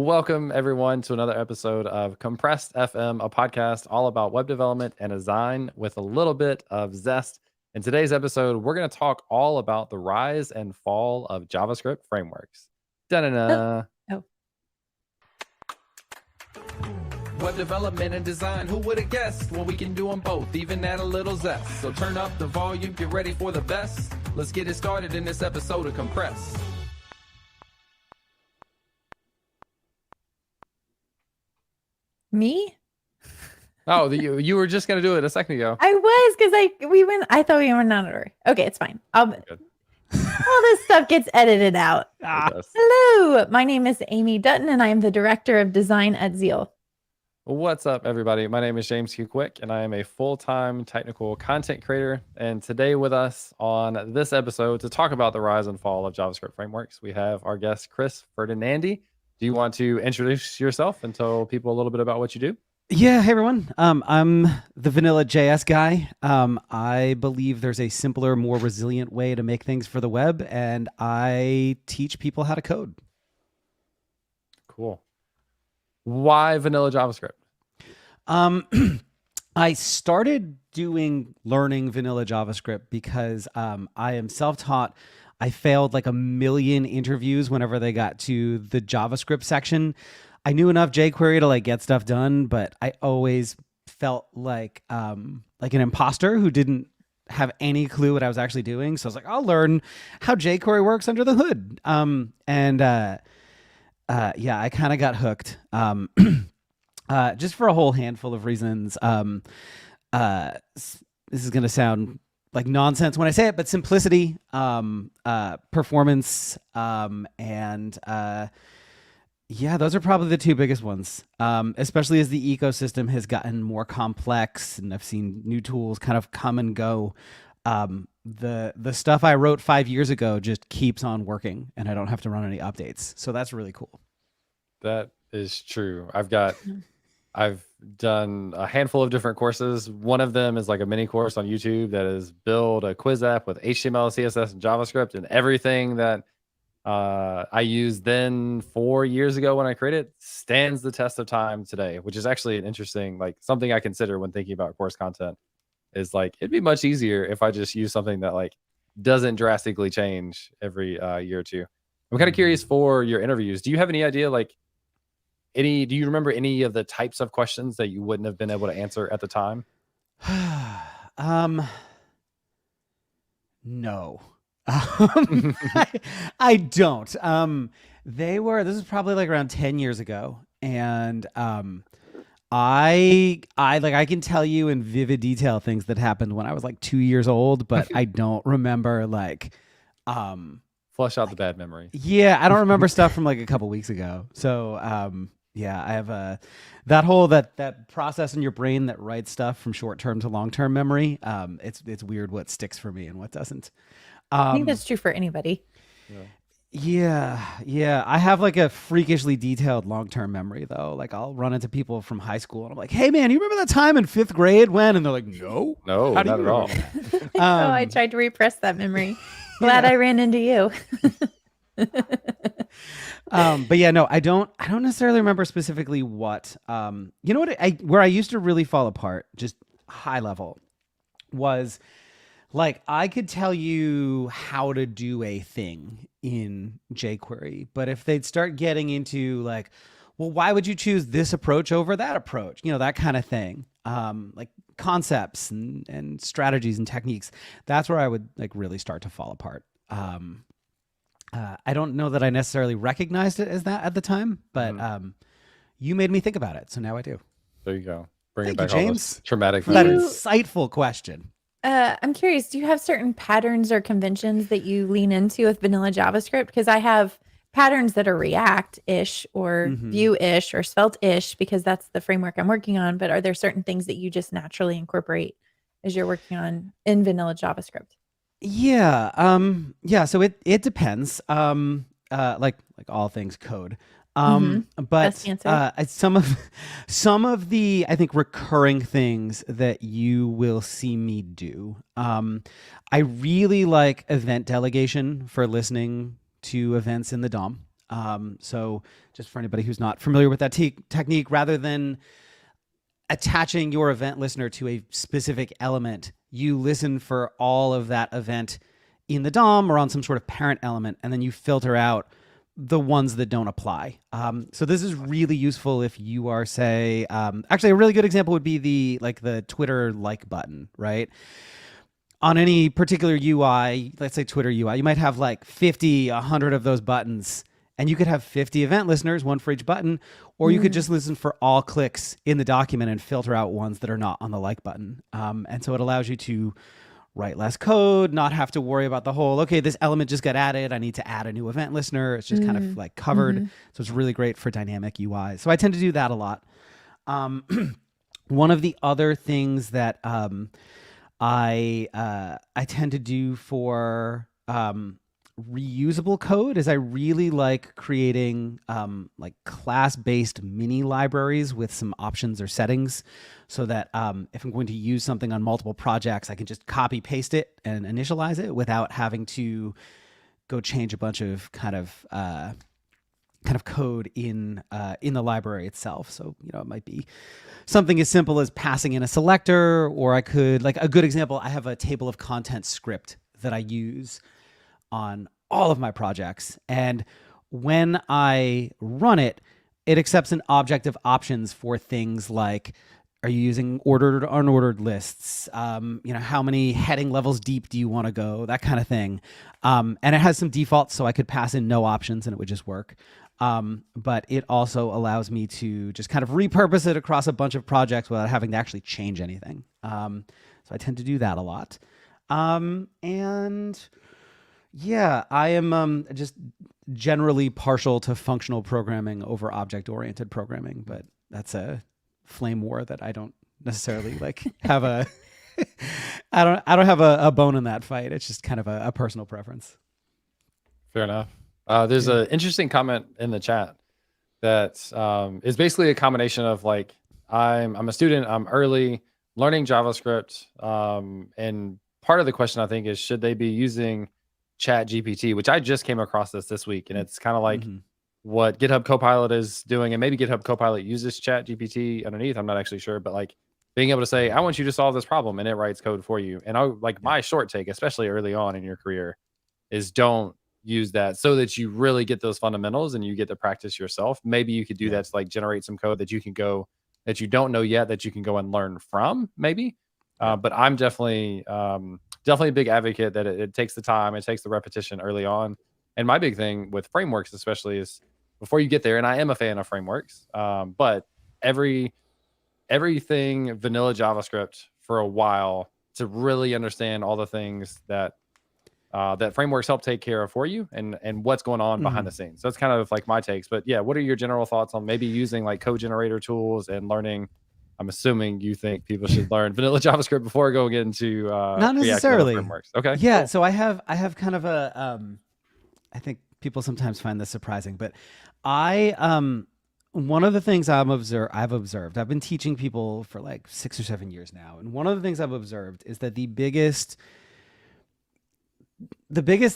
Welcome, everyone, to another episode of Compressed FM, a podcast all about web development and design with a little bit of zest. In today's episode, we're going to talk all about the rise and fall of JavaScript frameworks. Oh, Da-na-na. oh. Web development and design, who would have guessed? Well, we can do them both, even add a little zest. So turn up the volume, get ready for the best. Let's get it started in this episode of Compressed. Me? Oh, you were just going to do it a second ago. I was because I thought we went on order. Okay, it's fine. All this stuff gets edited out. Yes. Hello, my name is Amy Dutton, and I am the director of design at Zeal. What's up, everybody? My name is James Q. Quick, and I am a full-time technical content creator. And today with us on this episode to talk about the rise and fall of JavaScript frameworks, we have our guest, Chris Ferdinandi. Do you want to introduce yourself and tell people a little bit about what you do? Yeah, hey everyone. I'm the vanilla JS guy. I believe there's a simpler, more resilient way to make things for the web, and I teach people how to code. Cool. Why vanilla JavaScript? I started learning vanilla JavaScript because I am self-taught. I failed like a million interviews whenever they got to the JavaScript section. I knew enough jQuery to like get stuff done, but I always felt like an imposter who didn't have any clue what I was actually doing. So I was like, I'll learn how jQuery works under the hood. Yeah, I kind of got hooked. Just for a whole handful of reasons. This is going to sound like nonsense when I say it, but simplicity, performance, yeah, those are probably the two biggest ones, especially as the ecosystem has gotten more complex and I've seen new tools kind of come and go. The stuff I wrote 5 years ago just keeps on working and I don't have to run any updates. So that's really cool. That is true. I've done a handful of different courses. One of them is like a mini course on YouTube that is build a quiz app with HTML, CSS, and JavaScript, and everything that I used then 4 years ago when I created stands the test of time today, which is actually an interesting, like something I consider when thinking about course content is like, it'd be much easier if I just use something that like doesn't drastically change every year or two. I'm kind of curious for your interviews. Do you have any idea, like do you remember any of the types of questions that you wouldn't have been able to answer at the time? No. I don't. This is probably like around 10 years ago. And I can tell you in vivid detail things that happened when I was like 2 years old, but I don't remember like Flush out the bad memory. yeah, I don't remember stuff from like a couple weeks ago. So yeah, I have that whole that process in your brain that writes stuff from short-term to long-term memory. It's weird what sticks for me and what doesn't. I think that's true for anybody. Yeah. I have like a freakishly detailed long-term memory though. Like I'll run into people from high school and I'm like, "Hey man, you remember that time in 5th grade when?" And they're like, "No, not at all." Oh, I tried to repress that memory. Glad I ran into you. But yeah, no, I don't necessarily remember specifically what. You know what? Where I used to really fall apart, just high level, was like I could tell you how to do a thing in jQuery, but if they'd start getting into like, well, why would you choose this approach over that approach? You know, that kind of thing. Like concepts and strategies and techniques. That's where I would like really start to fall apart. I don't know that I necessarily recognized it as that at the time, but you made me think about it, so now I do. There you go. Bring Thank it back, you, all James. those traumatic For that memories. insightful question. I'm curious, do you have certain patterns or conventions that you lean into with vanilla JavaScript? Because I have patterns that are React-ish or Vue-ish or Svelte-ish because that's the framework I'm working on. But are there certain things that you just naturally incorporate as you're working on in vanilla JavaScript? Yeah. So it depends. Like all things code. But Best answer. some of the I think recurring things that you will see me do. I really like event delegation for listening to events in the DOM. So just for anybody who's not familiar with that technique, rather than attaching your event listener to a specific element, you listen for all of that event in the DOM or on some sort of parent element, and then you filter out the ones that don't apply. So this is really useful if you are, say, actually a really good example would be the Twitter like button, right? On any particular UI, let's say Twitter UI, you might have like 50, 100 of those buttons, and you could have 50 event listeners, one for each button, or you could just listen for all clicks in the document and filter out ones that are not on the like button. And so it allows you to write less code, not have to worry about the whole, okay, this element just got added, I need to add a new event listener. It's just kind of like covered. So it's really great for dynamic UI. So I tend to do that a lot. One of the other things that I tend to do for reusable code is I really like creating like class-based mini libraries with some options or settings, so that if I'm going to use something on multiple projects, I can just copy paste it and initialize it without having to go change a bunch of kind of code in the library itself. So, you know, it might be something as simple as passing in a selector, or I could, like a good example, I have a table of contents script that I use on all of my projects. And when I run it, it accepts an object of options for things like, are you using ordered or unordered lists? You know, how many heading levels deep do you want to go? That kind of thing. And it has some defaults, so I could pass in no options and it would just work. But it also allows me to just kind of repurpose it across a bunch of projects without having to actually change anything. So I tend to do that a lot. And yeah, I am just generally partial to functional programming over object-oriented programming, but that's a flame war that I don't necessarily like have a I don't have a bone in that fight. It's just kind of a personal preference. Fair enough. There's an interesting comment in the chat that is basically a combination of like, I'm a student, I'm early learning JavaScript, and part of the question I think is, should they be using Chat GPT, which I just came across this week, and it's kind of like what GitHub Copilot is doing, and maybe GitHub Copilot uses Chat GPT underneath. I'm not actually sure, but like being able to say, I want you to solve this problem, and it writes code for you. And my short take, especially early on in your career, is don't use that, so that you really get those fundamentals and you get to practice yourself. Maybe you could do that to like generate some code that you can go, that you don't know yet, that you can go and learn from maybe. But I'm definitely a big advocate that it takes the time, it takes the repetition early on. And my big thing with frameworks especially is, before you get there, and I am a fan of frameworks, but everything vanilla JavaScript for a while, to really understand all the things that that frameworks help take care of for you, and what's going on behind the scenes. So that's kind of like my takes. But yeah, what are your general thoughts on maybe using like code generator tools and learning? I'm assuming you think people should learn vanilla JavaScript before going into not necessarily frameworks. Okay. Yeah. Cool. So I have kind of a I think people sometimes find this surprising, but one of the things I've observed, I've been teaching people for like 6 or 7 years now, and one of the things I've observed is that the biggest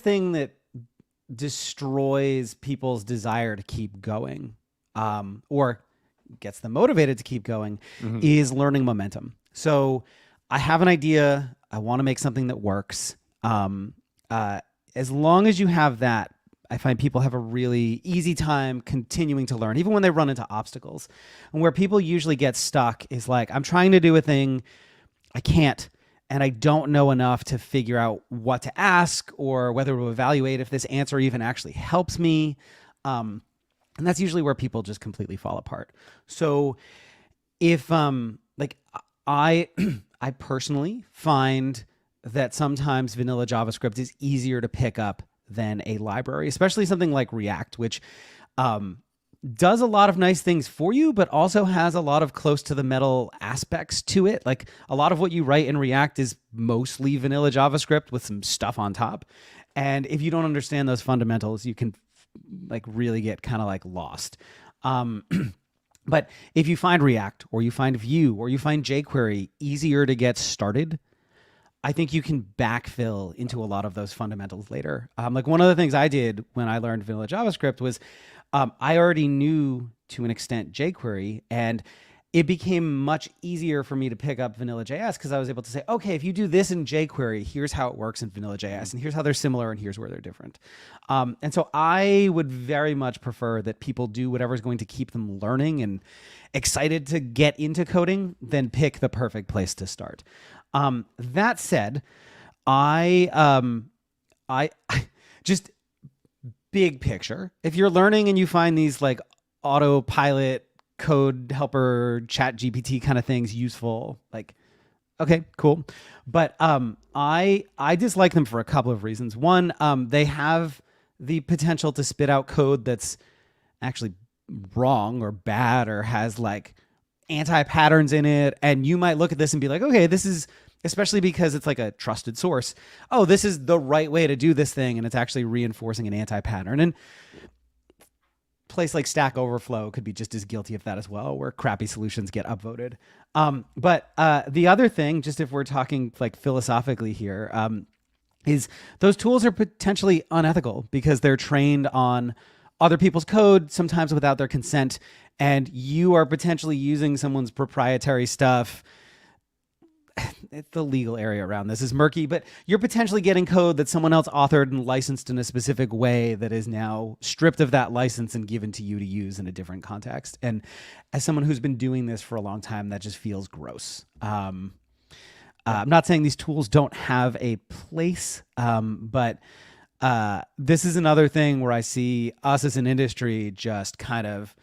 thing that destroys people's desire to keep going, or gets them motivated to keep going, is learning momentum. So I have an idea, I want to make something that works. As long as you have that, I find people have a really easy time continuing to learn, even when they run into obstacles. And where people usually get stuck is like, I'm trying to do a thing, I can't, and I don't know enough to figure out what to ask or whether to evaluate if this answer even actually helps me. And that's usually where people just completely fall apart. So if like I personally find that sometimes vanilla JavaScript is easier to pick up than a library, especially something like React, which does a lot of nice things for you, but also has a lot of close to the metal aspects to it. Like a lot of what you write in React is mostly vanilla JavaScript with some stuff on top. And if you don't understand those fundamentals, you can like really get kind of like lost. But if you find React, or you find Vue, or you find jQuery easier to get started, I think you can backfill into a lot of those fundamentals later. Like one of the things I did when I learned vanilla JavaScript was I already knew to an extent jQuery, and it became much easier for me to pick up vanilla JS because I was able to say, okay, if you do this in jQuery, here's how it works in vanilla JS, and here's how they're similar, and here's where they're different. And so I would very much prefer that people do whatever's going to keep them learning and excited to get into coding than pick the perfect place to start. That said, I just big picture, if you're learning and you find these like autopilot code helper chat GPT kind of things useful, like, okay, cool. But I dislike them for a couple of reasons. One, they have the potential to spit out code that's actually wrong or bad or has like anti-patterns in it. And you might look at this and be like, okay, this is, especially because it's like a trusted source, oh, this is the right way to do this thing. And it's actually reinforcing an anti-pattern. And place like Stack Overflow could be just as guilty of that as well, where crappy solutions get upvoted. But the other thing, just if we're talking like philosophically here, is those tools are potentially unethical because they're trained on other people's code, sometimes without their consent, and you are potentially using someone's proprietary stuff. The legal area around this is murky, but you're potentially getting code that someone else authored and licensed in a specific way that is now stripped of that license and given to you to use in a different context. And as someone who's been doing this for a long time, that just feels gross. I'm not saying these tools don't have a place, but this is another thing where I see us as an industry just kind of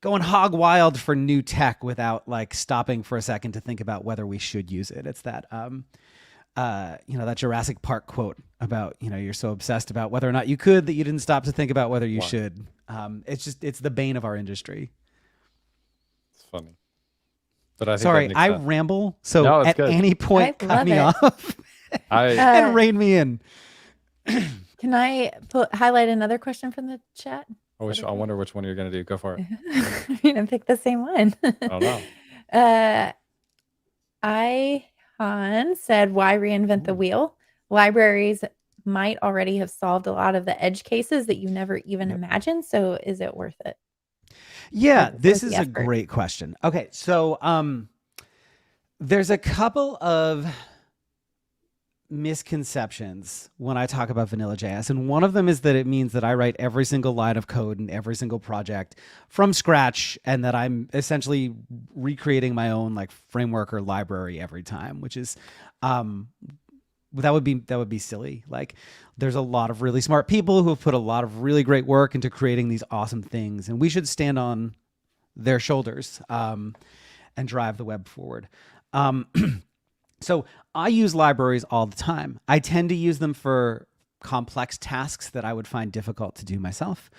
going hog wild for new tech without like stopping for a second to think about whether we should use it. It's that, that Jurassic Park quote about, you're so obsessed about whether or not you could that you didn't stop to think about whether you should. It's the bane of our industry. It's funny. But I think sorry, I ramble. So no, at good. any point, cut me off and rein me in. Can I highlight another question from the chat? I wonder which one you're going to do. Go for it. You're going to pick the same one. Oh, no. Han said, why reinvent the wheel? Libraries might already have solved a lot of the edge cases that you never even imagined. So is it worth it? Yeah, this is a great question. Okay, so there's a couple of misconceptions when I talk about vanilla JS, and one of them is that it means that I write every single line of code in every single project from scratch, and that I'm essentially recreating my own like framework or library every time, which is that would be silly. Like, there's a lot of really smart people who have put a lot of really great work into creating these awesome things, and we should stand on their shoulders and drive the web forward. So I use libraries all the time. I tend to use them for complex tasks that I would find difficult to do myself.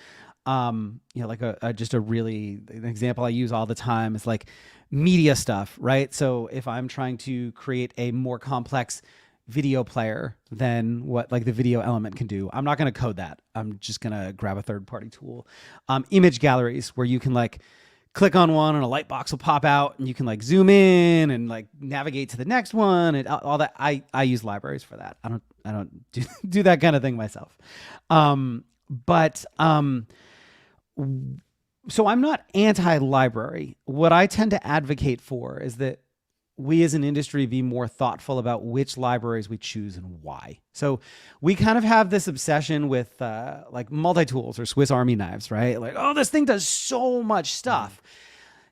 Like an example I use all the time is like media stuff, right? So if I'm trying to create a more complex video player than what like the video element can do, I'm not going to code that. I'm just going to grab a third-party tool. Image galleries, where you can like click on one and a light box will pop out and you can like zoom in and like navigate to the next one and all that. I use libraries for that. I don't do that kind of thing myself. So I'm not anti-library. What I tend to advocate for is that we as an industry be more thoughtful about which libraries we choose and why. So we kind of have this obsession with like multi-tools or Swiss Army knives, right? Like, oh, this thing does so much stuff.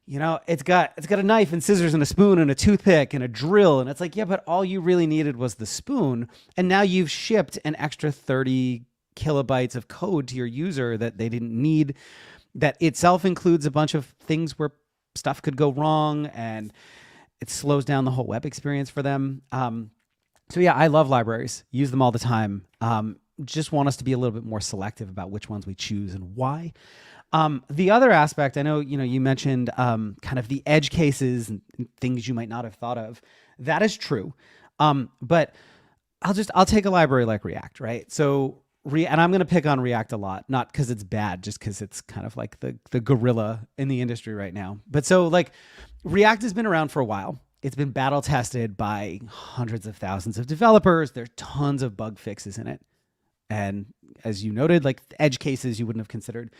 It's got a knife and scissors and a spoon and a toothpick and a drill. And it's like, yeah, but all you really needed was the spoon. And now you've shipped an extra 30 kilobytes of code to your user that they didn't need. That itself includes a bunch of things where stuff could go wrong, and it slows down the whole web experience for them. So yeah, I love libraries. Use them all the time. Just want us to be a little bit more selective about which ones we choose and why. The other aspect, I know, you mentioned kind of the edge cases and things you might not have thought of. That is true. But I'll take a library like React, right? So and I'm going to pick on React a lot, not because it's bad, just because it's kind of like the gorilla in the industry right now. But so like React has been around for a while. it's been battle tested by hundreds of thousands of developers. There's tons of bug fixes in it. And as you noted, like edge cases you wouldn't have considered.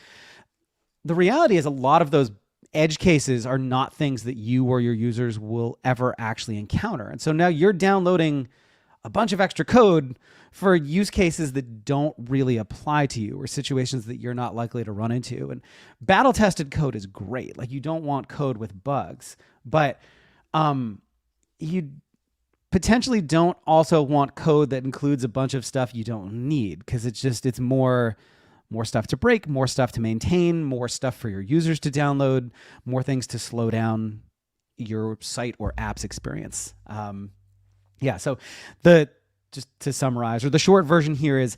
The reality is a lot of those edge cases are not things that you or your users will ever actually encounter. And so now you're downloading a bunch of extra code for use cases that don't really apply to you or situations that you're not likely to run into. And battle tested code is great. Like, you don't want code with bugs, but you potentially don't also want code that includes a bunch of stuff you don't need, because it's more stuff to break, more stuff to maintain, more stuff for your users to download, more things to slow down your site or app's experience. So just to summarize, or the short version here is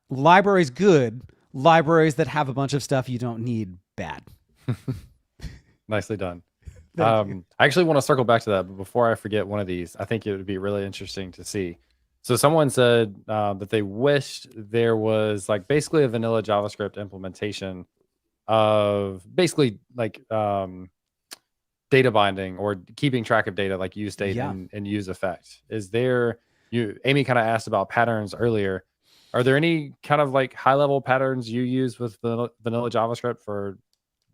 libraries good, libraries that have a bunch of stuff you don't need bad. Nicely done. I actually want to circle back to that, but before I forget one of these, I think it would be really interesting to see. So someone said that they wished there was like basically a vanilla JavaScript implementation of basically like data binding or keeping track of data, like use state and use effect. Is there, Amy kind of asked about patterns earlier. Are there any kind of like high level patterns you use with vanilla JavaScript for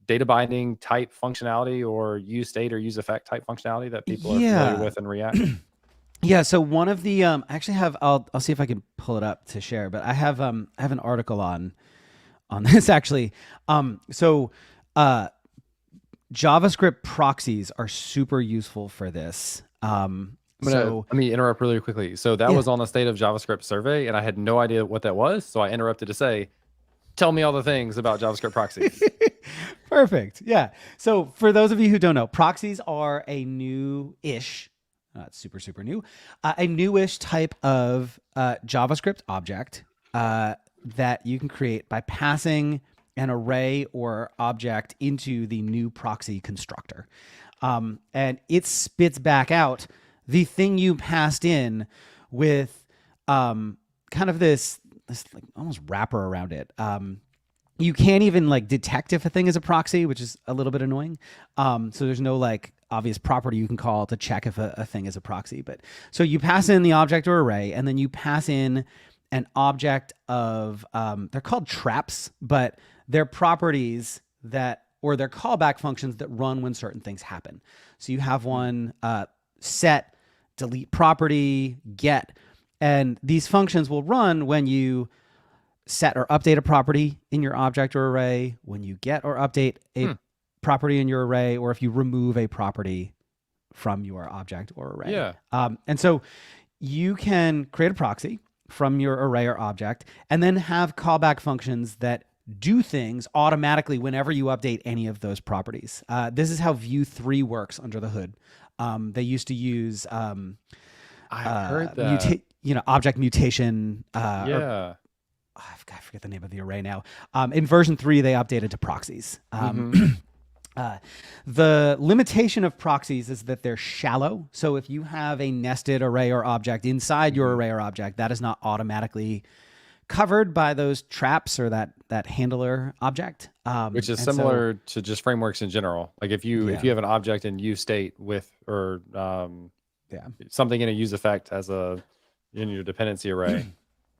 data binding type functionality or use state or use effect type functionality that people are familiar with in React? Yeah, so one of the I actually have, I'll see if I can pull it up to share, but I have an article on this actually. JavaScript proxies are super useful for this. Let me interrupt really quickly. So that was on the State of JavaScript survey, and I had no idea what that was. So I interrupted to say, tell me all the things about JavaScript proxies. Perfect. Yeah. So for those of you who don't know, proxies are a new-ish, not super, super new, a newish type of JavaScript object that you can create by passing an array or object into the new proxy constructor. And it spits back out the thing you passed in with kind of this like almost wrapper around it. You can't even like detect if a thing is a proxy, which is a little bit annoying. So there's no like obvious property you can call to check if a thing is a proxy. But so you pass in the object or array, and then you pass in an object of, they're called traps, but they're properties that, or they're callback functions that run when certain things happen. So you have one set, delete property, get, and these functions will run when you set or update a property in your object or array, when you get or update a property in your array, or if you remove a property from your object or array. Yeah. And so you can create a proxy from your array or object, and then have callback functions that do things automatically whenever you update any of those properties. This is how Vue 3 works under the hood. They used to use I heard that. Object mutation. I forget the name of the array now. In version 3, they updated to proxies. The limitation of proxies is that they're shallow. So if you have a nested array or object inside your array or object, that is not automatically covered by those traps or that handler object. Which is similar to just frameworks in general. Like if you have an object in use state with or something in a use effect in your dependency array,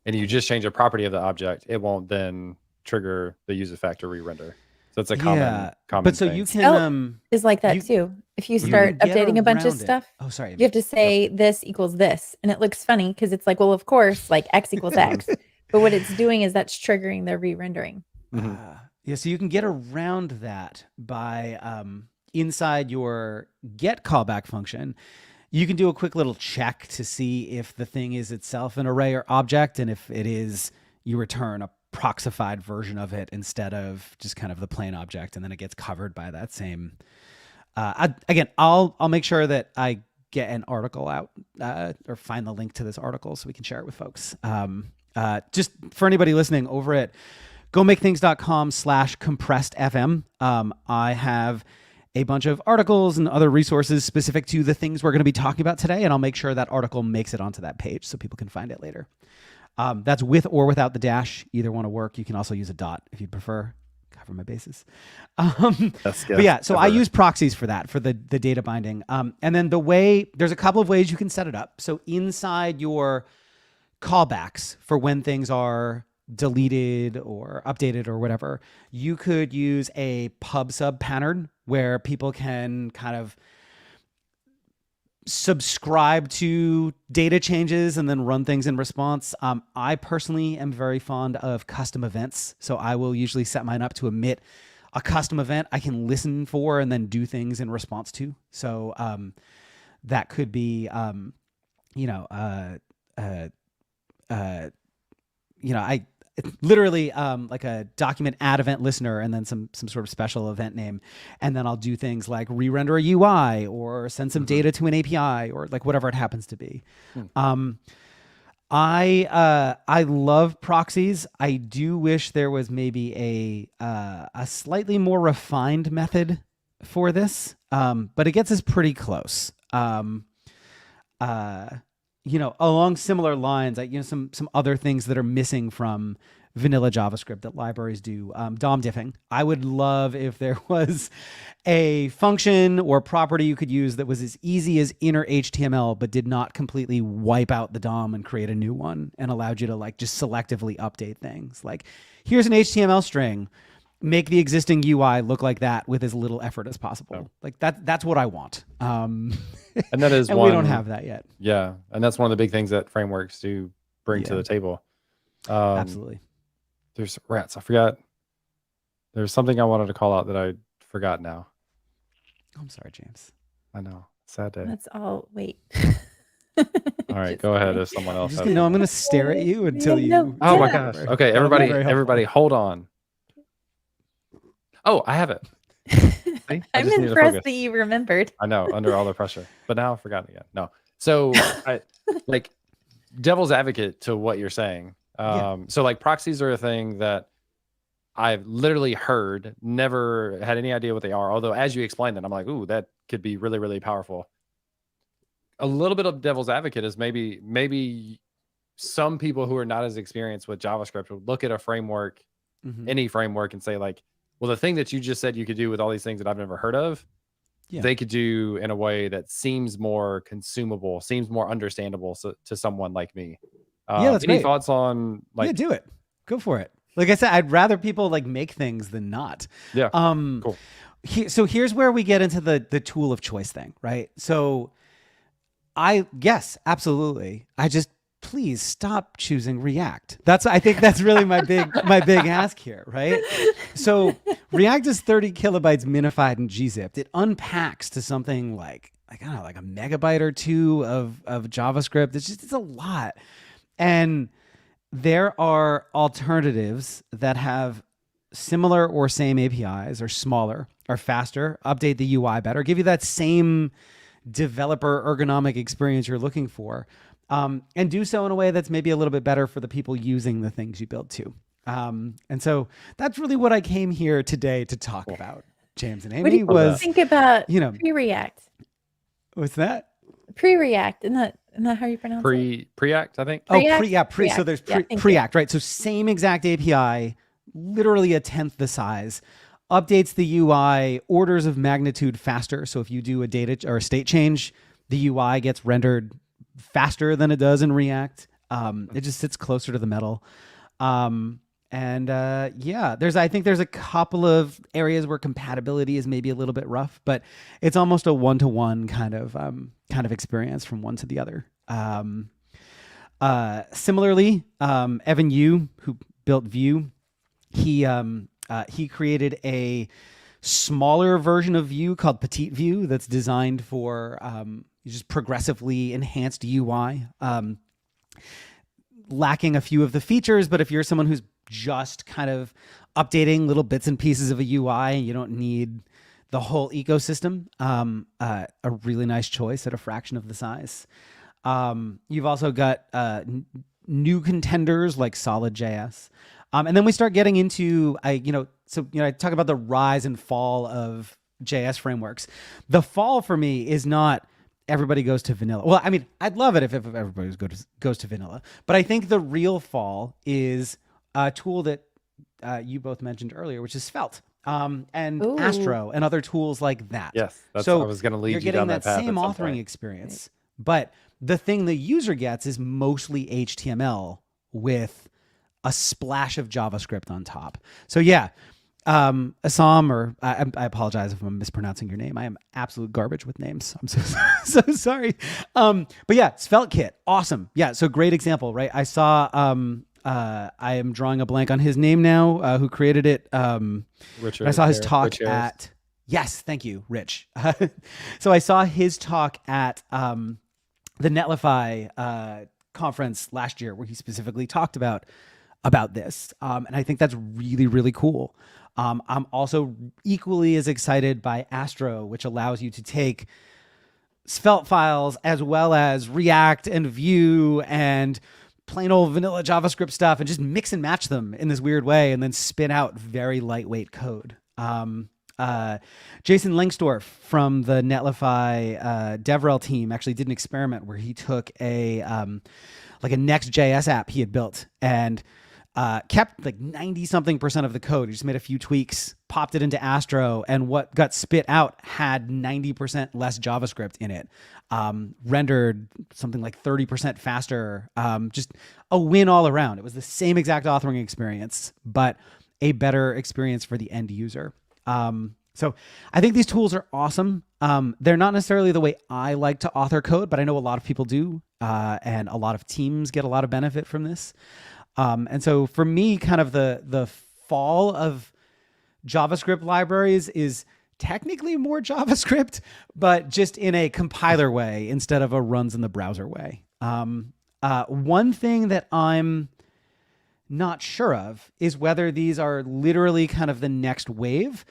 and you just change a property of the object, it won't then trigger the use effect or re-render. So it's a common but so thing. you can is like that too. If you start updating a bunch of stuff, you have to say this equals this, and it looks funny because it's like, well, of course, like x equals x, but what it's doing is that's triggering the re-rendering. So you can get around that by inside your get callback function. You can do a quick little check to see if the thing is itself an array or object, and if it is, you return a proxified version of it instead of just kind of the plain object, and then it gets covered by that same. I'll make sure that I get an article out or find the link to this article so we can share it with folks. Just for anybody listening, over at gomakethings.com/compressedfm, I have a bunch of articles and other resources specific to the things we're going to be talking about today, and I'll make sure that article makes it onto that page so people can find it later. That's with or without the dash. Either one will work. You can also use a dot if you prefer. cover my bases. Yes, But yeah, so I ever. use proxies for that, for the data binding. And then there's a couple of ways you can set it up. So inside your callbacks for when things are deleted or updated or whatever, you could use a pub sub pattern where people can kind of subscribe to data changes and then run things in response. I personally am very fond of custom events. So I will usually set mine up to emit a custom event I can listen for and then do things in response to. So that could be, I literally like a document add event listener and then some sort of special event name. And then I'll do things like re-render a UI or send some data to an API or like whatever it happens to be. I love proxies. I do wish there was maybe a slightly more refined method for this, but it gets us pretty close. Along similar lines, some other things that are missing from vanilla JavaScript that libraries do. DOM diffing. I would love if there was a function or property you could use that was as easy as inner HTML, but did not completely wipe out the DOM and create a new one and allowed you to like just selectively update things. Like, here's an HTML string. Make the existing UI look like that with as little effort as possible. Oh. Like that's what I want. And that is and one, we don't have that yet. Yeah, and that's one of the big things that frameworks do bring to the table. Absolutely. There's rats. I forgot. There's something I wanted to call out that I forgot now. I'm sorry, James. I know. Sad day. That's all. Wait. All right, go ahead. If someone else. I'm going to stare at you until you. No, Oh my yeah. gosh. Okay, everybody, hold on. Oh, I have it. See? I I'm just need to impressed focus. that you remembered. I know, under all the pressure, but now I've forgotten again. No, so I like devil's advocate to what you're saying. So like proxies are a thing that I've literally heard, never had any idea what they are. Although as you explained it, I'm like, ooh, that could be really, really powerful. A little bit of devil's advocate is maybe some people who are not as experienced with JavaScript would look at a framework, any framework, and say like, well, the thing that you just said you could do with all these things that I've never heard of, they could do in a way that seems more consumable, seems more understandable to someone like me. That's any great. thoughts on like? Yeah, do it. Go for it. Like I said, I'd rather people like make things than not. Yeah. Cool. So here's where we get into the tool of choice thing, right? So yes, absolutely. Please stop choosing React. I think that's really my big ask here, right? So React is 30 kilobytes minified and gzipped. It unpacks to something like I don't know, like a megabyte or two of JavaScript. It's a lot. And there are alternatives that have similar or same APIs, or smaller, or faster, update the UI better, give you that same developer ergonomic experience you're looking for. And do so in a way that's maybe a little bit better for the people using the things you build too. And so that's really what I came here today to talk about, James and Amy. What do you think about pre-React? What's that? Pre-React, isn't that how you pronounce it? Pre-Act, I think. Pre-Act? So there's Preact, right? So same exact API, literally a tenth the size, updates the UI orders of magnitude faster. So if you do a data or a state change, the UI gets rendered faster than it does in React. It just sits closer to the metal. I think there's a couple of areas where compatibility is maybe a little bit rough, but it's almost a one-to-one kind of experience from one to the other. Similarly, Evan Yu, who built Vue, he created a smaller version of Vue called Petite Vue that's designed for just progressively enhanced UI. Lacking a few of the features, but if you're someone who's just kind of updating little bits and pieces of a UI and you don't need the whole ecosystem, a really nice choice at a fraction of the size. You've also got new contenders like Solid.js. And then we start getting into, I talk about the rise and fall of JS frameworks. The fall for me is not everybody goes to vanilla. Well, I mean, I'd love it if everybody goes to vanilla, but I think the real fall is a tool that you both mentioned earlier, which is Svelte, and Ooh. Astro and other tools like that. Yes, I So was going to lead you're you down getting that path. same at some authoring point. experience, but the thing the user gets is mostly HTML with a splash of JavaScript on top. So yeah, Assam, or I apologize if I'm mispronouncing your name. I am absolute garbage with names. I'm so sorry. But yeah, Svelte Kit, awesome. Yeah, so great example, right? I saw. I am drawing a blank on his name now. Who created it? Richard, I saw his Rich talk Harris. at. Yes, thank you, Rich. So I saw his talk at the Netlify conference last year, where he specifically talked about this, and I think that's really, really cool. I'm also equally as excited by Astro, which allows you to take Svelte files as well as React and Vue and plain old vanilla JavaScript stuff and just mix and match them in this weird way and then spin out very lightweight code. Jason Langsdorff from the Netlify DevRel team actually did an experiment where he took a Next.js app he had built and kept like 90-something% of the code. He just made a few tweaks, popped it into Astro, and what got spit out had 90% less JavaScript in it. Rendered something like 30% faster. Just a win all around. It was the same exact authoring experience, but a better experience for the end user. So I think these tools are awesome. They're not necessarily the way I like to author code, but I know a lot of people do, and a lot of teams get a lot of benefit from this. And so for me, kind of the fall of JavaScript libraries is technically more JavaScript, but just in a compiler way instead of a runs in the browser way. One thing that I'm not sure of is whether these are literally kind of the next wave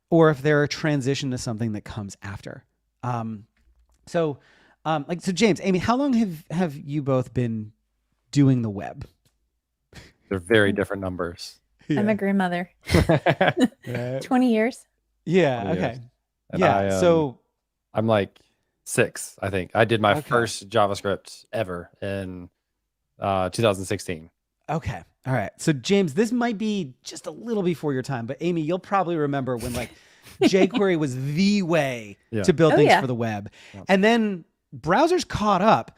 or if they're a transition to something that comes after. So James, Amy, how long have you both been doing the web? They're very different numbers. Yeah. I'm a grandmother. Right. 20 years. Yeah. 20 Okay. years. And Yeah. So I'm like 6, I think. I did my Okay. first JavaScript ever in 2016. okay. All right. So James, this might be just a little before your time, but Amy, you'll probably remember when like jQuery was the way Yeah. to build Oh, things yeah. for the web, Yeah. and then browsers caught up.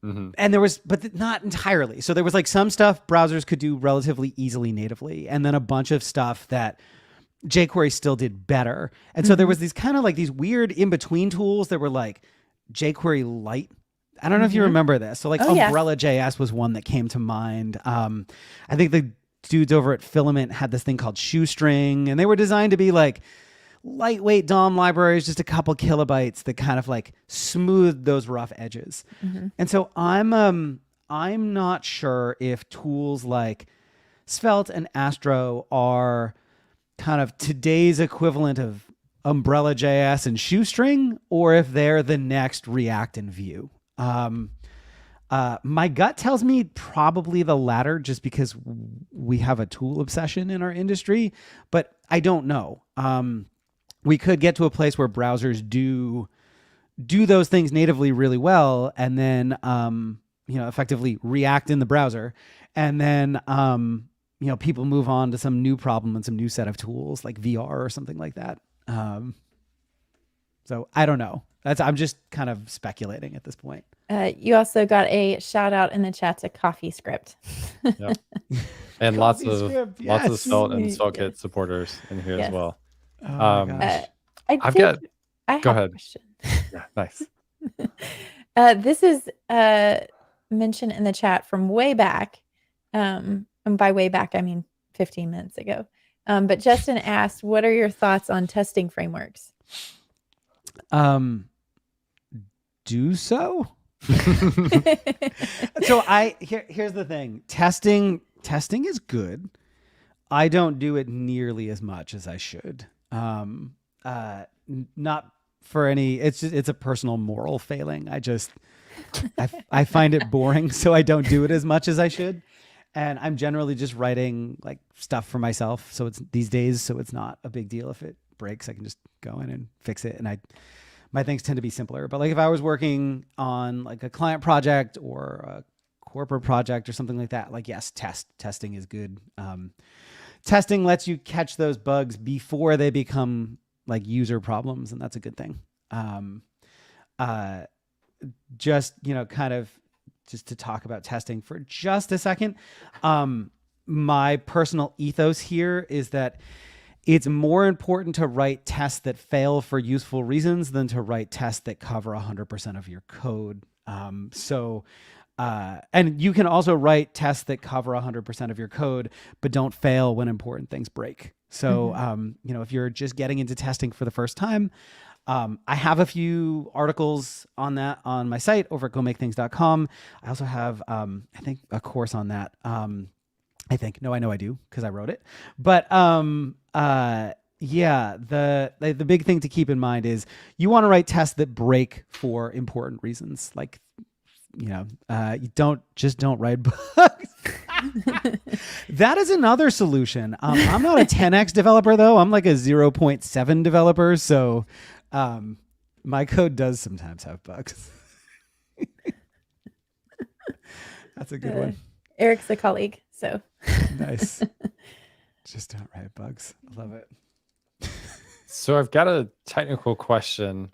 Mm-hmm. And there was, but not entirely. So there was like some stuff browsers could do relatively easily natively, and then a bunch of stuff that jQuery still did better. And so there was these kind of like these weird in-between tools that were like jQuery Lite. I don't know if you remember this. So like Oh, yeah. Umbrella.js was one that came to mind. I think the dudes over at Filament had this thing called Shoestring, and they were designed to be like lightweight DOM libraries, just a couple kilobytes that kind of like smooth those rough edges. And so I'm not sure if tools like Svelte and Astro are kind of today's equivalent of Umbrella.js and Shoestring, or if they're the next React and Vue. My gut tells me probably the latter, just because we have a tool obsession in our industry, but I don't know. We could get to a place where browsers do those things natively really well, and then effectively react in the browser, and then people move on to some new problem and some new set of tools like VR or something like that. So I don't know. I'm just kind of speculating at this point. You also got a shout out in the chat to CoffeeScript. Yep. And lots of CoffeeScript, lots of yes. Svelte and Yes. SvelteKit supporters in here Yes. as well. Oh my Um, gosh. I have Go a ahead. question. Yeah, nice. This is mentioned in the chat from way back. And by way back, I mean 15 minutes ago. But Justin asked, what are your thoughts on testing frameworks? Do so. So here's the thing. Testing is good. I don't do it nearly as much as I should. Not for any, it's a personal moral failing. I find it boring, so I don't do it as much as I should. And I'm generally just writing like stuff for myself. So it's these days, so it's not a big deal. If it breaks, I can just go in and fix it. And my things tend to be simpler. But like if I was working on like a client project or a corporate project or something like that, like yes, testing is good. testing lets you catch those bugs before they become like user problems, and that's a good thing. Just, kind of just to talk about testing for just a second. My personal ethos here is that it's more important to write tests that fail for useful reasons than to write tests that cover 100% of your code. And you can also write tests that cover 100% of your code, but don't fail when important things break. So, if you're just getting into testing for the first time, I have a few articles on that on my site over at gomakethings.com. I also have, I think, a course on that. I know I do because I wrote it. But the big thing to keep in mind is you want to write tests that break for important reasons. Like, you don't write bugs. That is another solution. I'm not a 10x developer though. I'm like a 0.7 developer. So my code does sometimes have bugs. That's a good one. Eric's a colleague, so. Nice. Just don't write bugs. I love it. So I've got a technical question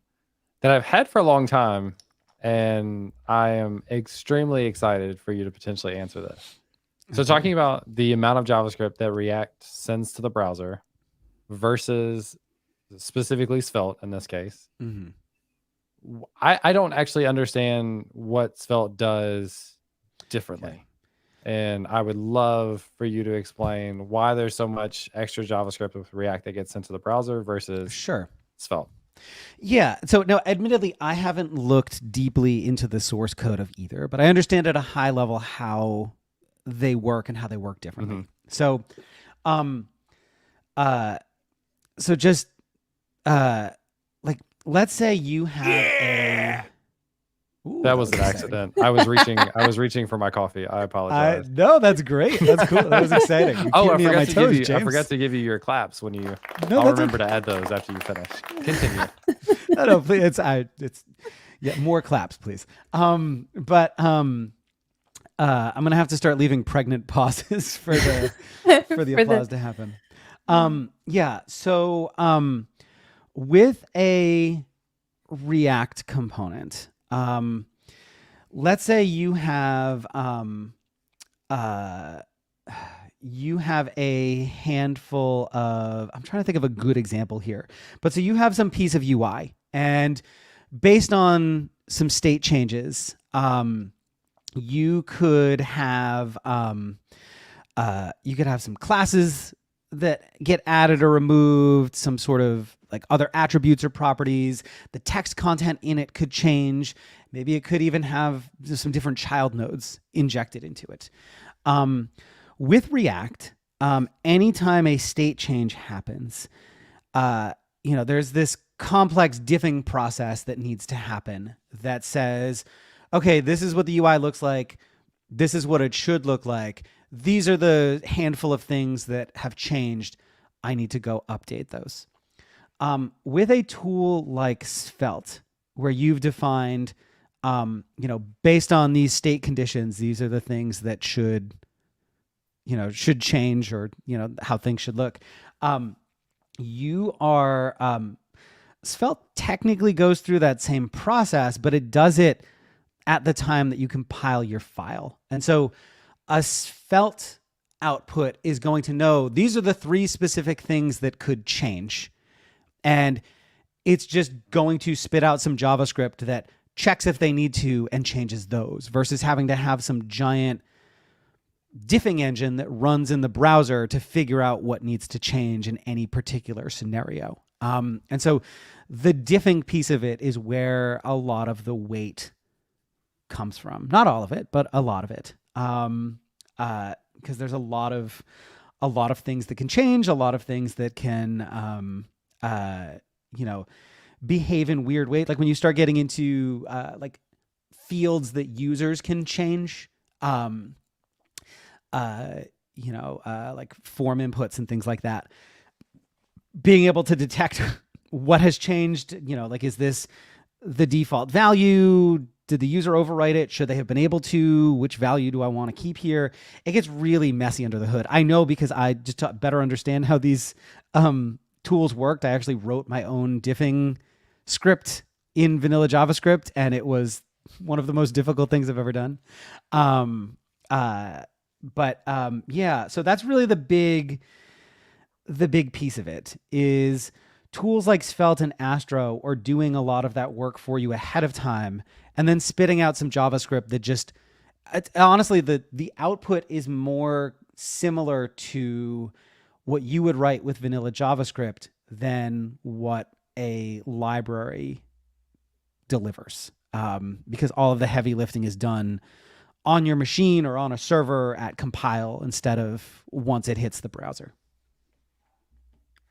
that I've had for a long time, and I am extremely excited for you to potentially answer this. So talking about the amount of JavaScript that React sends to the browser versus specifically Svelte in this case, I don't actually understand what Svelte does differently. Okay. And I would love for you to explain why there's so much extra JavaScript with React that gets sent to the browser versus Svelte. Yeah. So no, admittedly, I haven't looked deeply into the source code of either, but I understand at a high level how they work and how they work differently. So, just like, let's say you have a. Ooh, that was an accident. I was reaching for my coffee. I apologize. No, that's great. That's cool. That was exciting. I forgot to give you your claps when you. I'll remember to add those after you finish. Continue. No, please. It's more claps, please. I'm gonna have to start leaving pregnant pauses for the applause to happen. So with a React component. Let's say you have a handful of, I'm trying to think of a good example here, but so you have some piece of UI, and based on some state changes, you could have some classes that get added or removed, some sort of like other attributes or properties. The text content in it could change. Maybe it could even have some different child nodes injected into it. With React, anytime a state change happens, there's this complex diffing process that needs to happen that says, okay, this is what the UI looks like. This is what it should look like. These are the handful of things that have changed. I need to go update those. With a tool like Svelte, where you've defined, based on these state conditions, these are the things that should change, or, how things should look. Svelte technically goes through that same process, but it does it at the time that you compile your file. And so a Svelte output is going to know these are the 3 specific things that could change. And it's just going to spit out some JavaScript that checks if they need to and changes those, versus having to have some giant diffing engine that runs in the browser to figure out what needs to change in any particular scenario. And so the diffing piece of it is where a lot of the weight comes from. Not all of it, but a lot of it. Because there's a lot of things that can change, a lot of things that can, behave in weird ways. Like when you start getting into like fields that users can change, like form inputs and things like that. Being able to detect what has changed, like, is this the default value? did the user overwrite it? Should they have been able to? Which value do I want to keep here? It gets really messy under the hood. I know because I just to better understand how these tools worked. I actually wrote my own diffing script in vanilla JavaScript, and it was one of the most difficult things I've ever done. Yeah, so that's really the big piece of it is tools like Svelte and Astro are doing a lot of that work for you ahead of time and then spitting out some JavaScript that just, honestly, the output is more similar to what you would write with vanilla JavaScript than what a library delivers, because all of the heavy lifting is done on your machine or on a server at compile instead of once it hits the browser.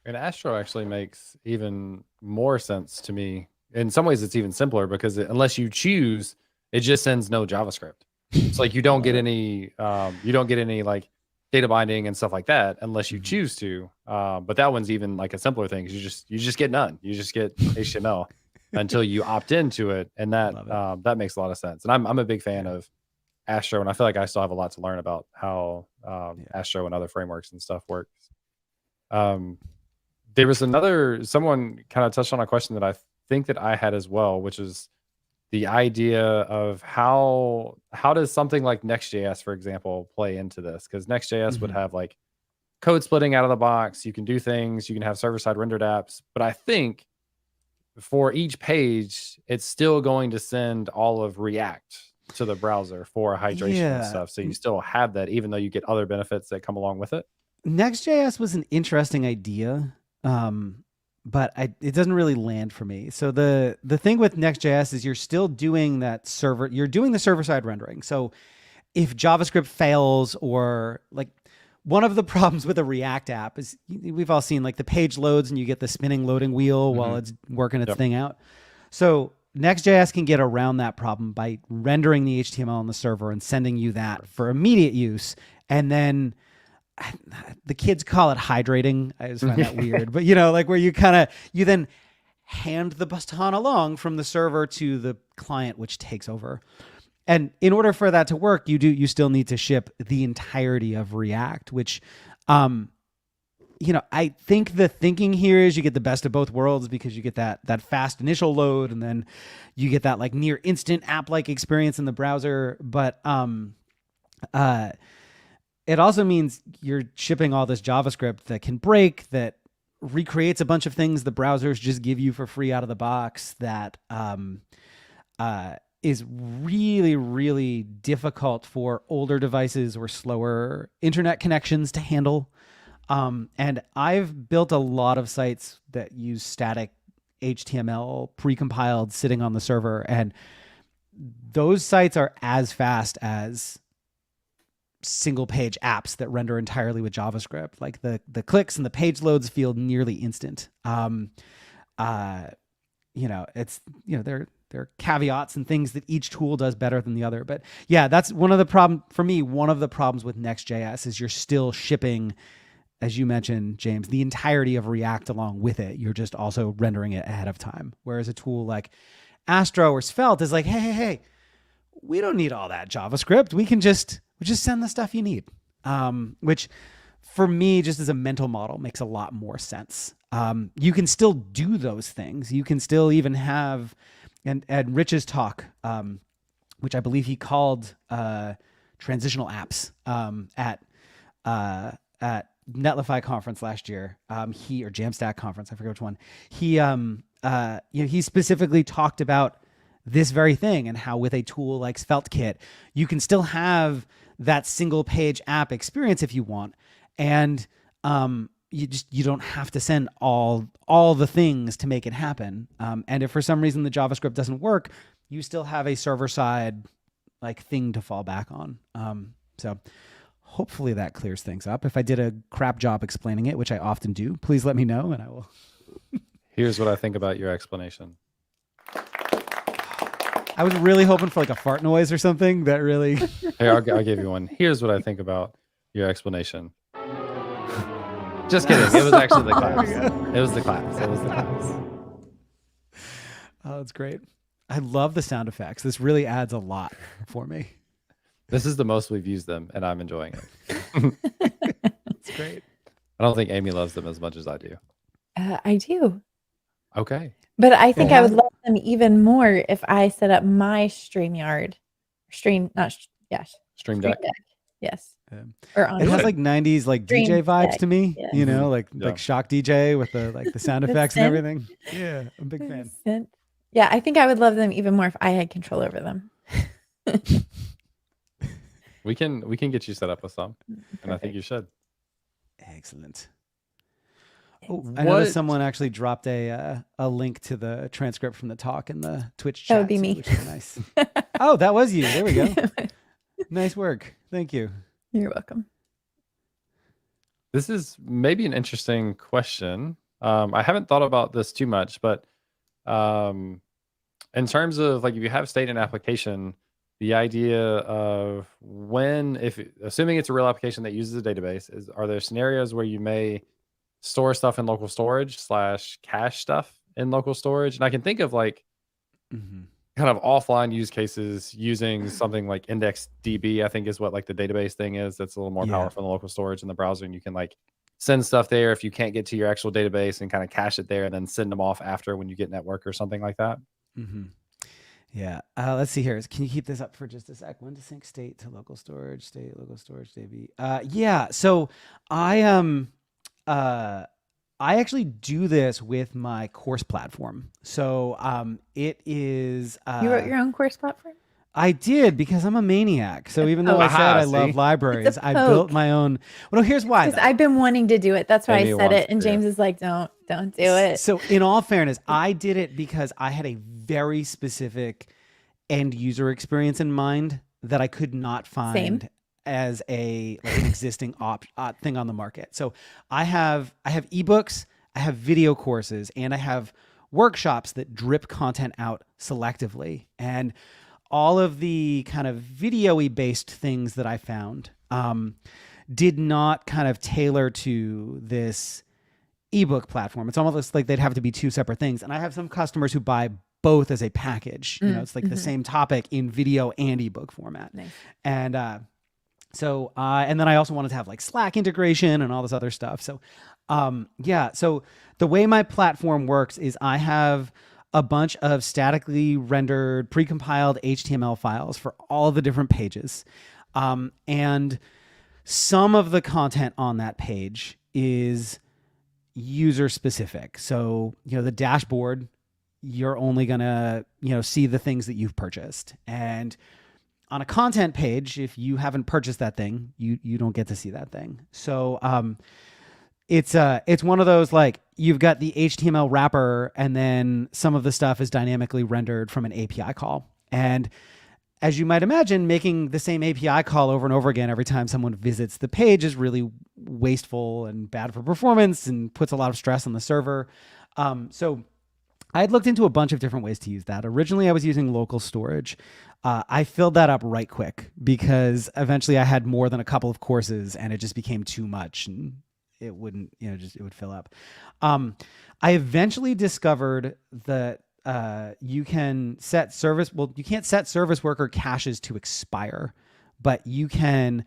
And Astro actually makes even more sense to me. In some ways, it's even simpler because unless you choose, it just sends no JavaScript. It's like you don't get any like data binding and stuff like that unless you choose to. But that one's even like a simpler thing because you just get none. You just get HTML until you opt into it, and that makes a lot of sense. And I'm a big fan of Astro, and I feel like I still have a lot to learn about how Astro and other frameworks and stuff works. There was someone kind of touched on a question that I think that I had as well, which is the idea of how does something like Next.js, for example, play into this? Because Next.js would have like code splitting out of the box. You can do things. You can have server-side rendered apps. But I think for each page, it's still going to send all of React to the browser for hydration and stuff. So you still have that, even though you get other benefits that come along with it. Next.js was an interesting idea, but it doesn't really land for me. So the thing with Next.js is you're still doing you're doing the server-side rendering. So if JavaScript fails, or like one of the problems with a React app is we've all seen like the page loads and you get the spinning loading wheel while it's working its thing out. So Next.js can get around that problem by rendering the HTML on the server and sending you that for immediate use. And then the kids call it hydrating. I just find that weird, but like where you then hand the baton along from the server to the client, which takes over. And in order for that to work, you still need to ship the entirety of React, which, I think the thinking here is you get the best of both worlds because you get that fast initial load and then you get that like near instant app-like experience in the browser. But it also means you're shipping all this JavaScript that can break, that recreates a bunch of things the browsers just give you for free out of the box, that is really, really difficult for older devices or slower internet connections to handle. And I've built a lot of sites that use static HTML precompiled sitting on the server, and those sites are as fast as single page apps that render entirely with JavaScript. Like the clicks and the page loads feel nearly instant. There are caveats and things that each tool does better than the other. But yeah, that's one of the problems with Next.js is you're still shipping, as you mentioned, James, the entirety of React along with it. You're just also rendering it ahead of time. Whereas a tool like Astro or Svelte is like, hey, we don't need all that JavaScript. We just send the stuff you need, which for me, just as a mental model, makes a lot more sense. You can still do those things. You can still even have, and Rich's talk, which I believe he called transitional apps at Netlify conference last year, or Jamstack conference, I forget which one. He specifically talked about this very thing and how with a tool like SvelteKit, you can still have that single page app experience if you want. And you don't have to send all the things to make it happen. And if for some reason the JavaScript doesn't work, you still have a server side like thing to fall back on. So hopefully that clears things up. If I did a crap job explaining it, which I often do, please let me know and I will. Here's what I think about your explanation. I was really hoping for like a fart noise or something that really. Here, I'll give you one. Here's what I think about your explanation. Just kidding. It was actually the claps. It was the claps. Oh, that's great. I love the sound effects. This really adds a lot for me. This is the most we've used them, and I'm enjoying it. It's great. I don't think Amy loves them as much as I do. I do. Okay. But I think I Yeah. would love them even more if I set up my StreamYard. Stream Stream Deck. Deck. Yes. It On has Good. like 90s like Stream DJ vibes Deck, to me, yeah. you know, like Yeah. shock DJ with the sound The effects and synth. everything. Yeah, I'm a big fan. synth. Yeah, I think I would love them even more if I had control over them. We can get you set up with some, and I think you should. Excellent. Oh, I noticed What- someone actually dropped a link to the transcript from the talk in the Twitch That chat. would be too, me. which is nice. Oh, that was you. There we go. Nice work. Thank you. You're welcome. This is maybe an interesting question. I haven't thought about this too much, but in terms of like if you have state and application, the idea of assuming it's a real application that uses a database, are there scenarios where you may store stuff in local storage / cache stuff in local storage? And I can think of like Mhm. kind of offline use cases using something like IndexedDB, I think is what like the database thing is. That's a little more Yeah. powerful than local storage in the browser. And you can like send stuff there if you can't get to your actual database and kind of cache it there and then send them off after when you get network or something like that. Mm-hmm. Yeah. Let's see here. Can you keep this up for just a sec? When to sync state to local storage, local storage, DB. Yeah. So I actually do this with my course platform. So it is. You wrote your own course platform? I did because I'm a maniac. So even though I said I love see? libraries, It's a I built poke. my own. Well, no, here's why. Because though. I've been wanting to do it. That's why Amy I said wants it. And to. James is like, don't do it. So in all fairness, I did it because I had a very specific end user experience in mind that I could not find as an existing thing on the market. So I have ebooks, I have video courses, and I have workshops that drip content out selectively. And all of the kind of video-y based things that I found did not kind of tailor to this ebook platform. It's almost like they'd have to be two separate things. And I have some customers who buy both as a package. You know, it's like the same topic in video and ebook format. Nice. And and then I also wanted to have like Slack integration and all this other stuff. So yeah, so the way my platform works is I have a bunch of statically rendered, precompiled HTML files for all the different pages. And some of the content on that page is user specific. So, you know, the dashboard, you're only going to, you know, see the things that you've purchased. And on a content page, if you haven't purchased that thing, you don't get to see that thing. So, it's one of those, like, you've got the HTML wrapper and then some of the stuff is dynamically rendered from an API call. And as you might imagine, making the same API call over and over again every time someone visits the page is really wasteful and bad for performance and puts a lot of stress on the server. So I had looked into a bunch of different ways to use that. Originally, I was using local storage. I filled that up right quick because eventually I had more than a couple of courses and it just became too much and it wouldn't, you know, it would fill up. I eventually discovered that you can set service. Well, you can't set service worker caches to expire, but you can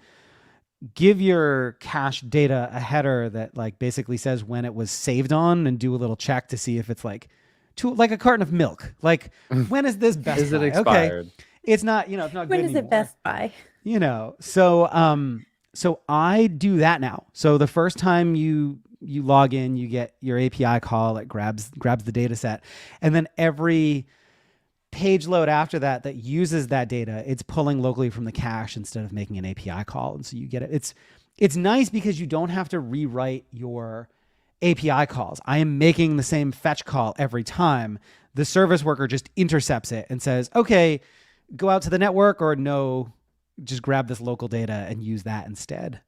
give your cache data a header that like basically says when it was saved on and do a little check to see if it's like a carton of milk. Like, when is this best? Is it buy? expired? Okay. It's not, you know, it's not When good is anymore. it Best Buy? You know, so I do that now. So the first time you log in, you get your API call, it grabs the data set. And then every page load after that uses that data, it's pulling locally from the cache instead of making an API call. And so you get it. It's nice because you don't have to rewrite your API calls. I am making the same fetch call every time. The service worker just intercepts it and says, okay, go out to the network, or no, just grab this local data and use that instead,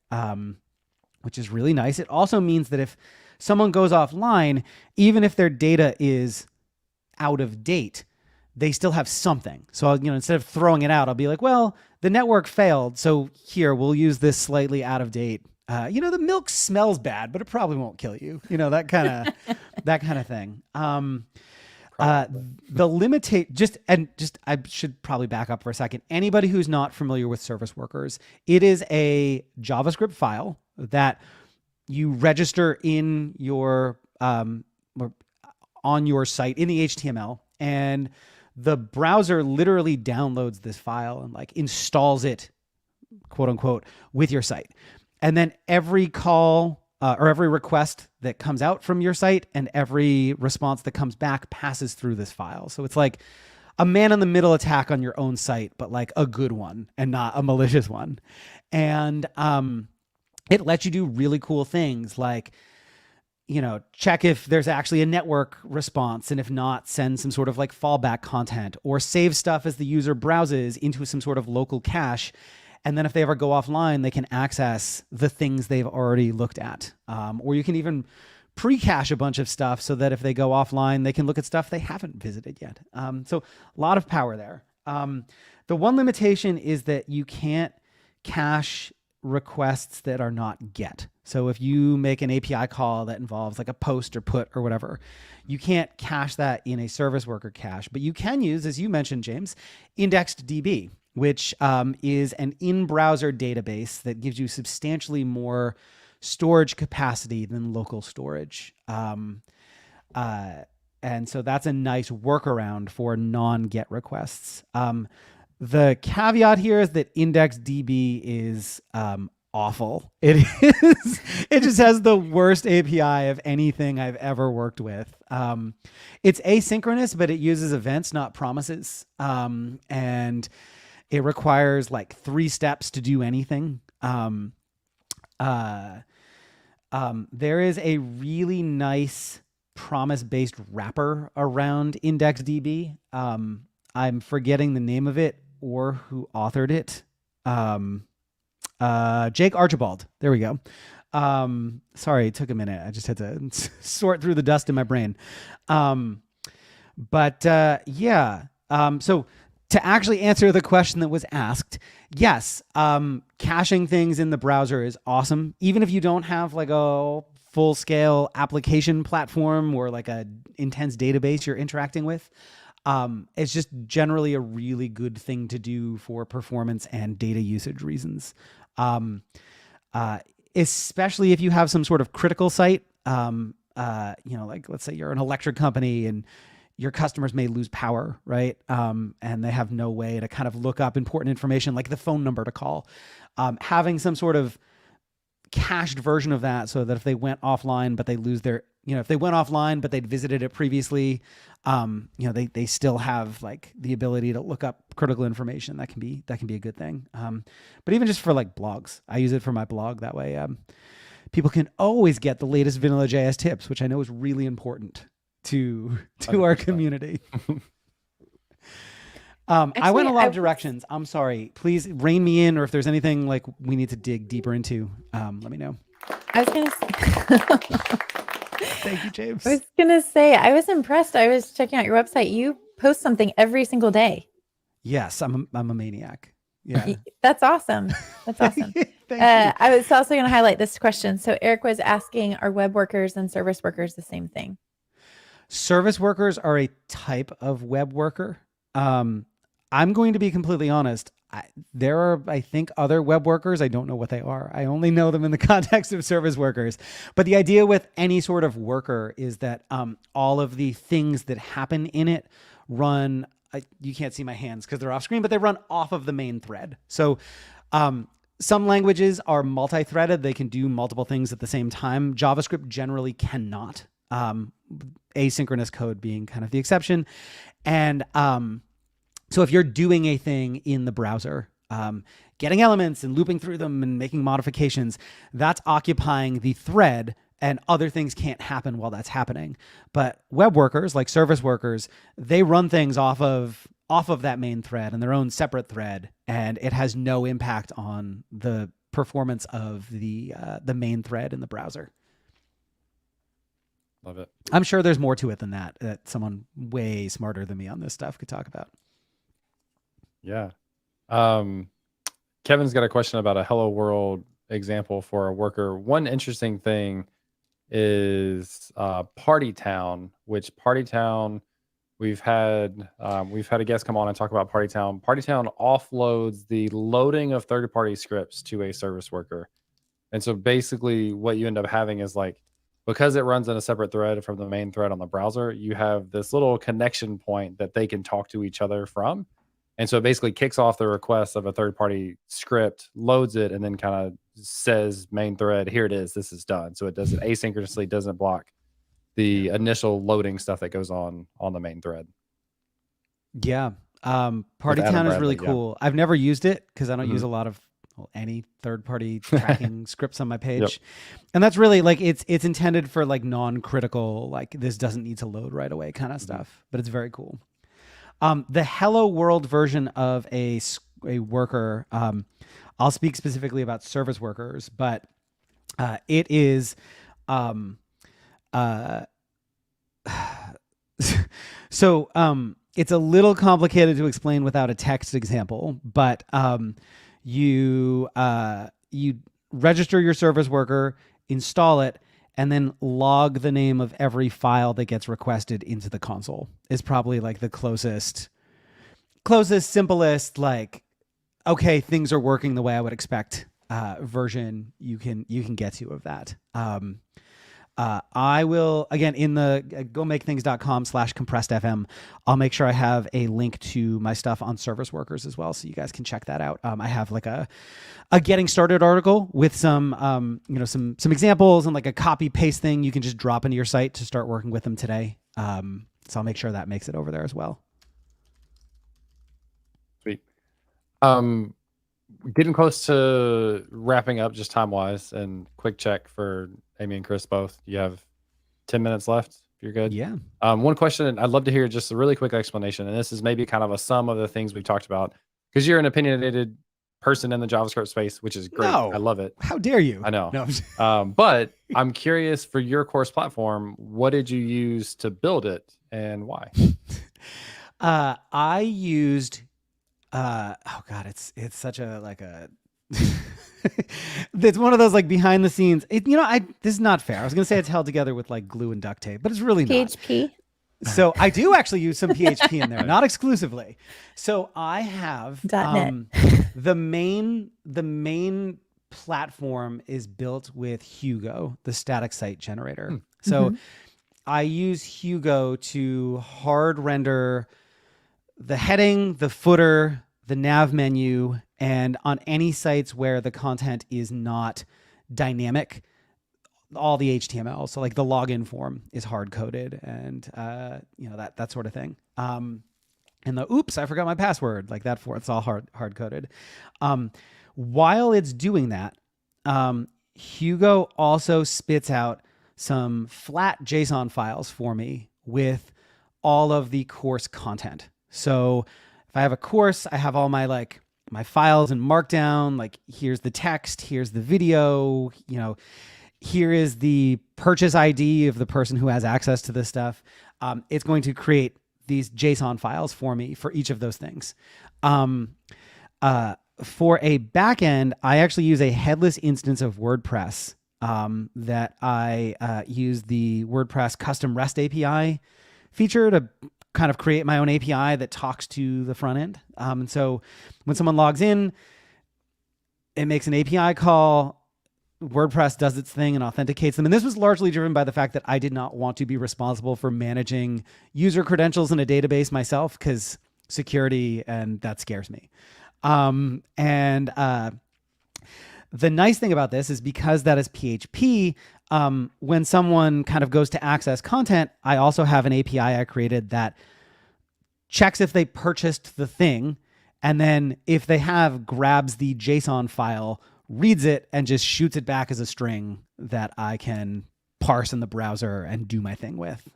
which is really nice. It also means that if someone goes offline, even if their data is out of date, they still have something. So, you know, instead of throwing it out, I'll be like, well, the network failed, so here, we'll use this slightly out of date. You know, the milk smells bad, but it probably won't kill you. You know, that kind of thing. Probably. I should probably back up for a second. Anybody who's not familiar with service workers, it is a JavaScript file that you register in your or on your site in the HTML, and the browser literally downloads this file and like installs it, quote unquote, with your site. And then every call or every request that comes out from your site and every response that comes back passes through this file. So it's like a man-in-the-middle attack on your own site, but like a good one and not a malicious one. And it lets you do really cool things like, you know, check if there's actually a network response, and if not, send some sort of like fallback content, or save stuff as the user browses into some sort of local cache. And then if they ever go offline, they can access the things they've already looked at. Or you can even pre-cache a bunch of stuff so that if they go offline, they can look at stuff they haven't visited yet. So a lot of power there. The one limitation is that you can't cache requests that are not GET. So if you make an API call that involves like a post or put or whatever, you can't cache that in a service worker cache, but you can use, as you mentioned, James, Index.db, which is an in-browser database that gives you substantially more storage capacity than local storage. And so that's a nice workaround for non-GET requests. The caveat here is that IndexedDB is awful. It is. It just has the worst API of anything I've ever worked with. It's asynchronous, but it uses events, not promises. And it requires like 3 steps to do anything. There is a really nice promise-based wrapper around IndexedDB. I'm forgetting the name of it or who authored it. Jake Archibald. There we go. Sorry, it took a minute. I just had to sort through the dust in my brain. So to actually answer the question that was asked, yes, caching things in the browser is awesome. Even if you don't have like a full-scale application platform or like a intense database you're interacting with, it's just generally a really good thing to do for performance and data usage reasons. Especially if you have some sort of critical site, like let's say you're an electric company and your customers may lose power, right? And they have no way to kind of look up important information like the phone number to call. Having some sort of cached version of that so that if they went offline, but they lose their, if they went offline, but they'd visited it previously, they still have like the ability to look up critical information. That can be a good thing. But even just for like blogs, I use it for my blog. That way, people can always get the latest Vanilla.js tips, which I know is really important to our community. I went a lot of directions. I'm sorry. Please rein me in, or if there's anything like we need to dig deeper into, let me know. I was going to say. Thank you, James. I was going to say, I was impressed. I was checking out your website. You post something every single day. Yes, I'm a maniac. Yeah. That's awesome. That's awesome. I was also going to highlight this question. So Eric was asking, are web workers and service workers the same thing? Service workers are a type of web worker. I'm going to be completely honest. There are, I think, other web workers. I don't know what they are. I only know them in the context of service workers. But the idea with any sort of worker is that all of the things that happen in it run, you can't see my hands because they're off screen, but they run off of the main thread. So some languages are multi-threaded. They can do multiple things at the same time. JavaScript generally cannot. Asynchronous code being kind of the exception. And so if you're doing a thing in the browser, getting elements and looping through them and making modifications, that's occupying the thread, and other things can't happen while that's happening. But web workers, like service workers, they run things off of that main thread and their own separate thread, and it has no impact on the performance of the main thread in the browser. Love it. I'm sure there's more to it than that someone way smarter than me on this stuff could talk about. Yeah. Kevin's got a question about a Hello World example for a worker. One interesting thing is Party Town, which Party Town we've had a guest come on and talk about PartyTown. PartyTown offloads the loading of third-party scripts to a service worker. And so basically what you end up having is like, because it runs in a separate thread from the main thread on the browser, you have this little connection point that they can talk to each other from. And so it basically kicks off the request of a third-party script, loads it, and then kind of says main thread, here it is, this is done. So it does it asynchronously, doesn't block the initial loading stuff that goes on the main thread. Yeah. PartyTown is really cool. I've never used it because I don't use a lot of any third-party tracking scripts on my page. Yep. And that's really like, it's intended for like non-critical, like this doesn't need to load right away kind of stuff, but it's very cool. The Hello World version of a worker, I'll speak specifically about service workers, but it is, so it's a little complicated to explain without a text example, but you register your service worker, install it, and then log the name of every file that gets requested into the console is probably like the closest, simplest, like, okay, things are working the way I would expect version you can get to of that. I will, again, in the gomakethings.com/compressedfm, I'll make sure I have a link to my stuff on service workers as well, so you guys can check that out. I have like a getting started article with some, some examples and like a copy paste thing you can just drop into your site to start working with them today. So I'll make sure that makes it over there as well. Sweet. Getting close to wrapping up just time-wise, and quick check for Amy and Chris both. You have 10 minutes left if you're good. Yeah. One question, I'd love to hear just a really quick explanation, and this is maybe kind of a sum of the things we've talked about, because you're an opinionated person in the JavaScript space, which is great. No. I love it. How dare you? I know. No. But I'm curious, for your course platform, what did you use to build it and why? I used it's such a like a it's one of those like behind the scenes. This is not fair. I was gonna say it's held together with like glue and duct tape, but it's really not. PHP. So I do actually use some PHP in there, not exclusively. So I have .NET. the main platform is built with Hugo, the static site generator. So I use Hugo to hard render the heading, the footer, the nav menu, and on any sites where the content is not dynamic, all the HTML. So like the login form is hard coded, and that sort of thing. And the oops, I forgot my password, like that for it's all hard coded. While it's doing that, Hugo also spits out some flat JSON files for me with all of the course content. So if I have a course, I have all my files in Markdown, like here's the text, here's the video, here is the purchase ID of the person who has access to this stuff. It's going to create these JSON files for me for each of those things. For a backend, I actually use a headless instance of WordPress that I use the WordPress custom REST API feature to kind of create my own API that talks to the front end. And so when someone logs in, it makes an API call, WordPress does its thing and authenticates them. And this was largely driven by the fact that I did not want to be responsible for managing user credentials in a database myself, because security, and that scares me. The nice thing about this is because that is PHP, when someone kind of goes to access content, I also have an API I created that checks if they purchased the thing, and then if they have, grabs the JSON file, reads it, and just shoots it back as a string that I can parse in the browser and do my thing with.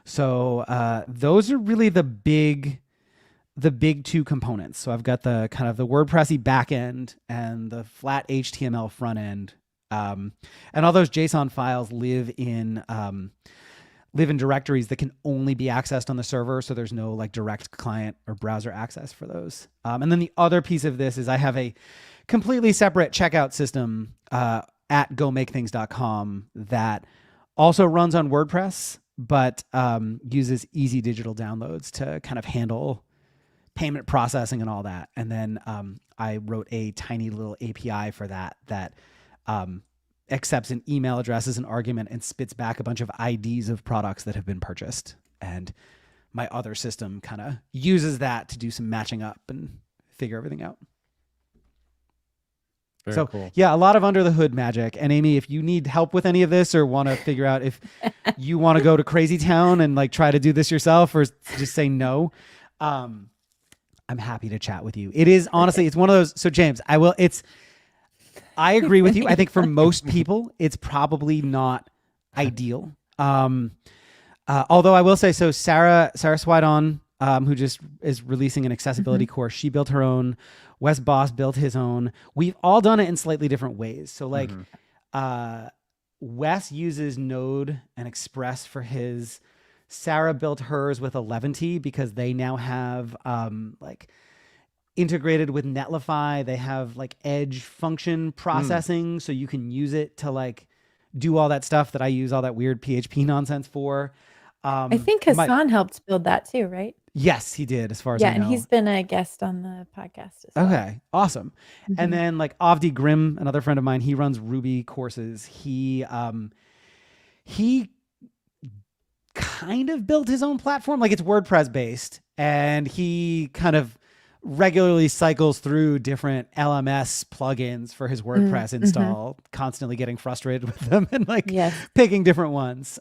So those are really the big two components. So I've got the kind of the WordPressy backend and the flat HTML front end. And all those JSON files live in directories that can only be accessed on the server. So there's no like direct client or browser access for those. And then the other piece of this is I have a completely separate checkout system at gomakethings.com that also runs on WordPress. uses easy digital downloads to kind of handle payment processing and all that. And then I wrote a tiny little API for that accepts an email address as an argument and spits back a bunch of IDs of products that have been purchased. And my other system kind of uses that to do some matching up and figure everything out. Very cool. Yeah, a lot of under the hood magic. And Amy, if you need help with any of this or want to figure out if you want to go to Crazy Town and like try to do this yourself or just say no, I'm happy to chat with you. It is honestly, it's one of those. So James, I agree with you. I think for most people, it's probably not ideal. Although I will say, so Sarah Swidon, who just is releasing an accessibility course, she built her own. Wes Boss built his own. We've all done it in slightly different ways. So like Wes uses Node and Express for his. Sarah built hers with Eleventy because they now have like integrated with Netlify. They have like edge function processing. So you can use it to like do all that stuff that I use all that weird PHP nonsense for. I think Hassan helped build that too, right? Yes, he did, as far as I know. Yeah, and he's been a guest on the podcast as well. Okay, awesome. And then like Avdi Grimm, another friend of mine, he runs Ruby courses. He kind of built his own platform. Like it's WordPress based, and he kind of regularly cycles through different LMS plugins for his WordPress install, constantly getting frustrated with them and like picking different ones.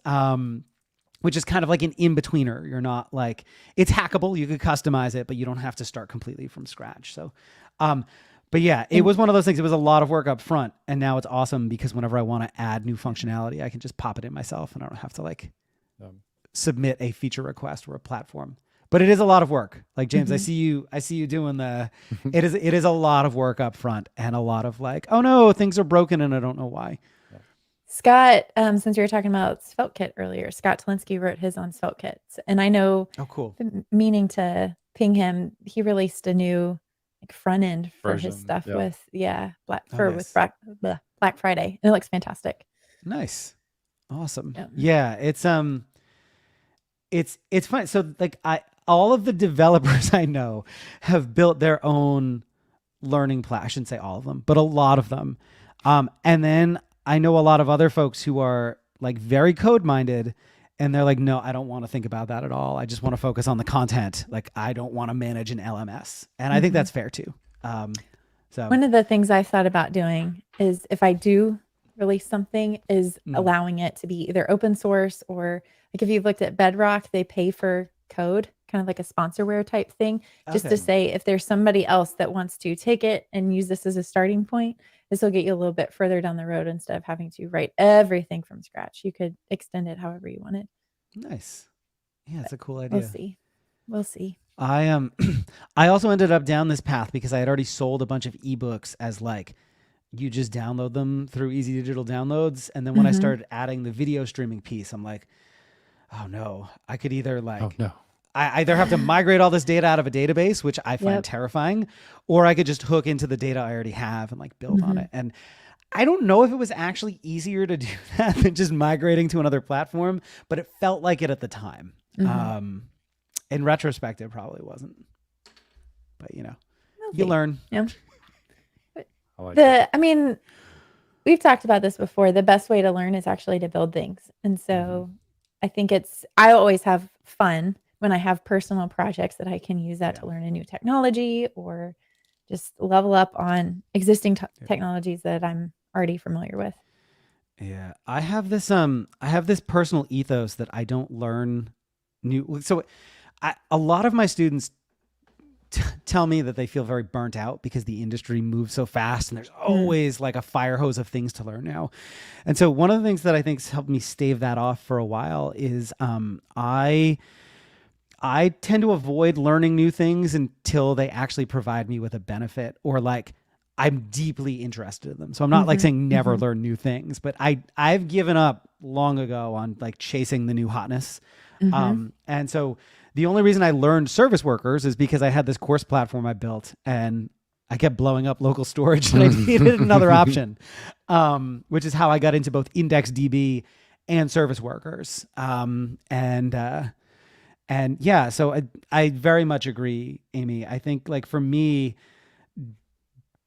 Which is kind of like an in-betweener. You're not like, it's hackable. You could customize it, but you don't have to start completely from scratch. So, but yeah, it was one of those things. It was a lot of work up front, and now it's awesome because whenever I want to add new functionality, I can just pop it in myself and I don't have to like submit a feature request or a platform. But it is a lot of work. Like James, I see you doing it is a lot of work up front and a lot of like, oh no, things are broken and I don't know why. Scott, since we were talking about SvelteKit earlier, Scott Talinsky wrote his on SvelteKit. And I know, meaning to ping him, he released a new like front end for his stuff with Black Friday. And it looks fantastic. Nice. Awesome. Yeah, it's fun. So like all of the developers I know have built their own learning I shouldn't say all of them, but a lot of them. And then I know a lot of other folks who are like very code minded and they're like, no, I don't want to think about that at all. I just want to focus on the content. Like I don't want to manage an LMS. And I think that's fair too. So one of the things I've thought about doing is if I do release something is allowing it to be either open source or like if you've looked at Bedrock, they pay for code, kind of like a sponsorware type thing, just to say if there's somebody else that wants to take it and use this as a starting point, this will get you a little bit further down the road instead of having to write everything from scratch. You could extend it however you want it. Nice. Yeah, it's a cool idea. We'll see. I also ended up down this path because I had already sold a bunch of ebooks as like you just download them through easy digital downloads. And then when I started adding the video streaming piece, I'm like, oh no, I could either like I either have to migrate all this data out of a database, which I find terrifying, or I could just hook into the data I already have and like build on it. And I don't know if it was actually easier to do that than just migrating to another platform, but it felt like it at the time. In retrospect, it probably wasn't. But you know, you learn. Yeah. I mean, we've talked about this before. The best way to learn is actually to build things. And so I think I always have fun when I have personal projects that I can use that to learn a new technology or just level up on existing technologies that I'm already familiar with. Yeah. I have this personal ethos that I don't learn new. So a lot of my students tell me that they feel very burnt out because the industry moves so fast and there's always like a fire hose of things to learn now. And so one of the things that I think has helped me stave that off for a while is I tend to avoid learning new things until they actually provide me with a benefit or like I'm deeply interested in them. So I'm not like saying never learn new things, but I've given up long ago on like chasing the new hotness. And so the only reason I learned service workers is because I had this course platform I built and I kept blowing up local storage and I needed another option, which is how I got into both IndexedDB and service workers. And yeah, so I very much agree, Amy. I think like for me,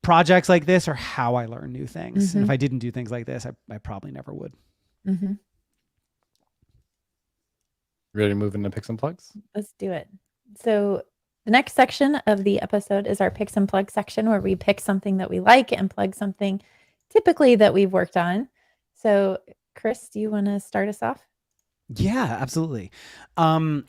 projects like this are how I learn new things. And if I didn't do things like this, I probably never would. Ready to move into picks and plugs? Let's do it. So the next section of the episode is our picks and plugs section, where we pick something that we like and plug something typically that we've worked on. So Chris, do you want to start us off? Yeah, absolutely. My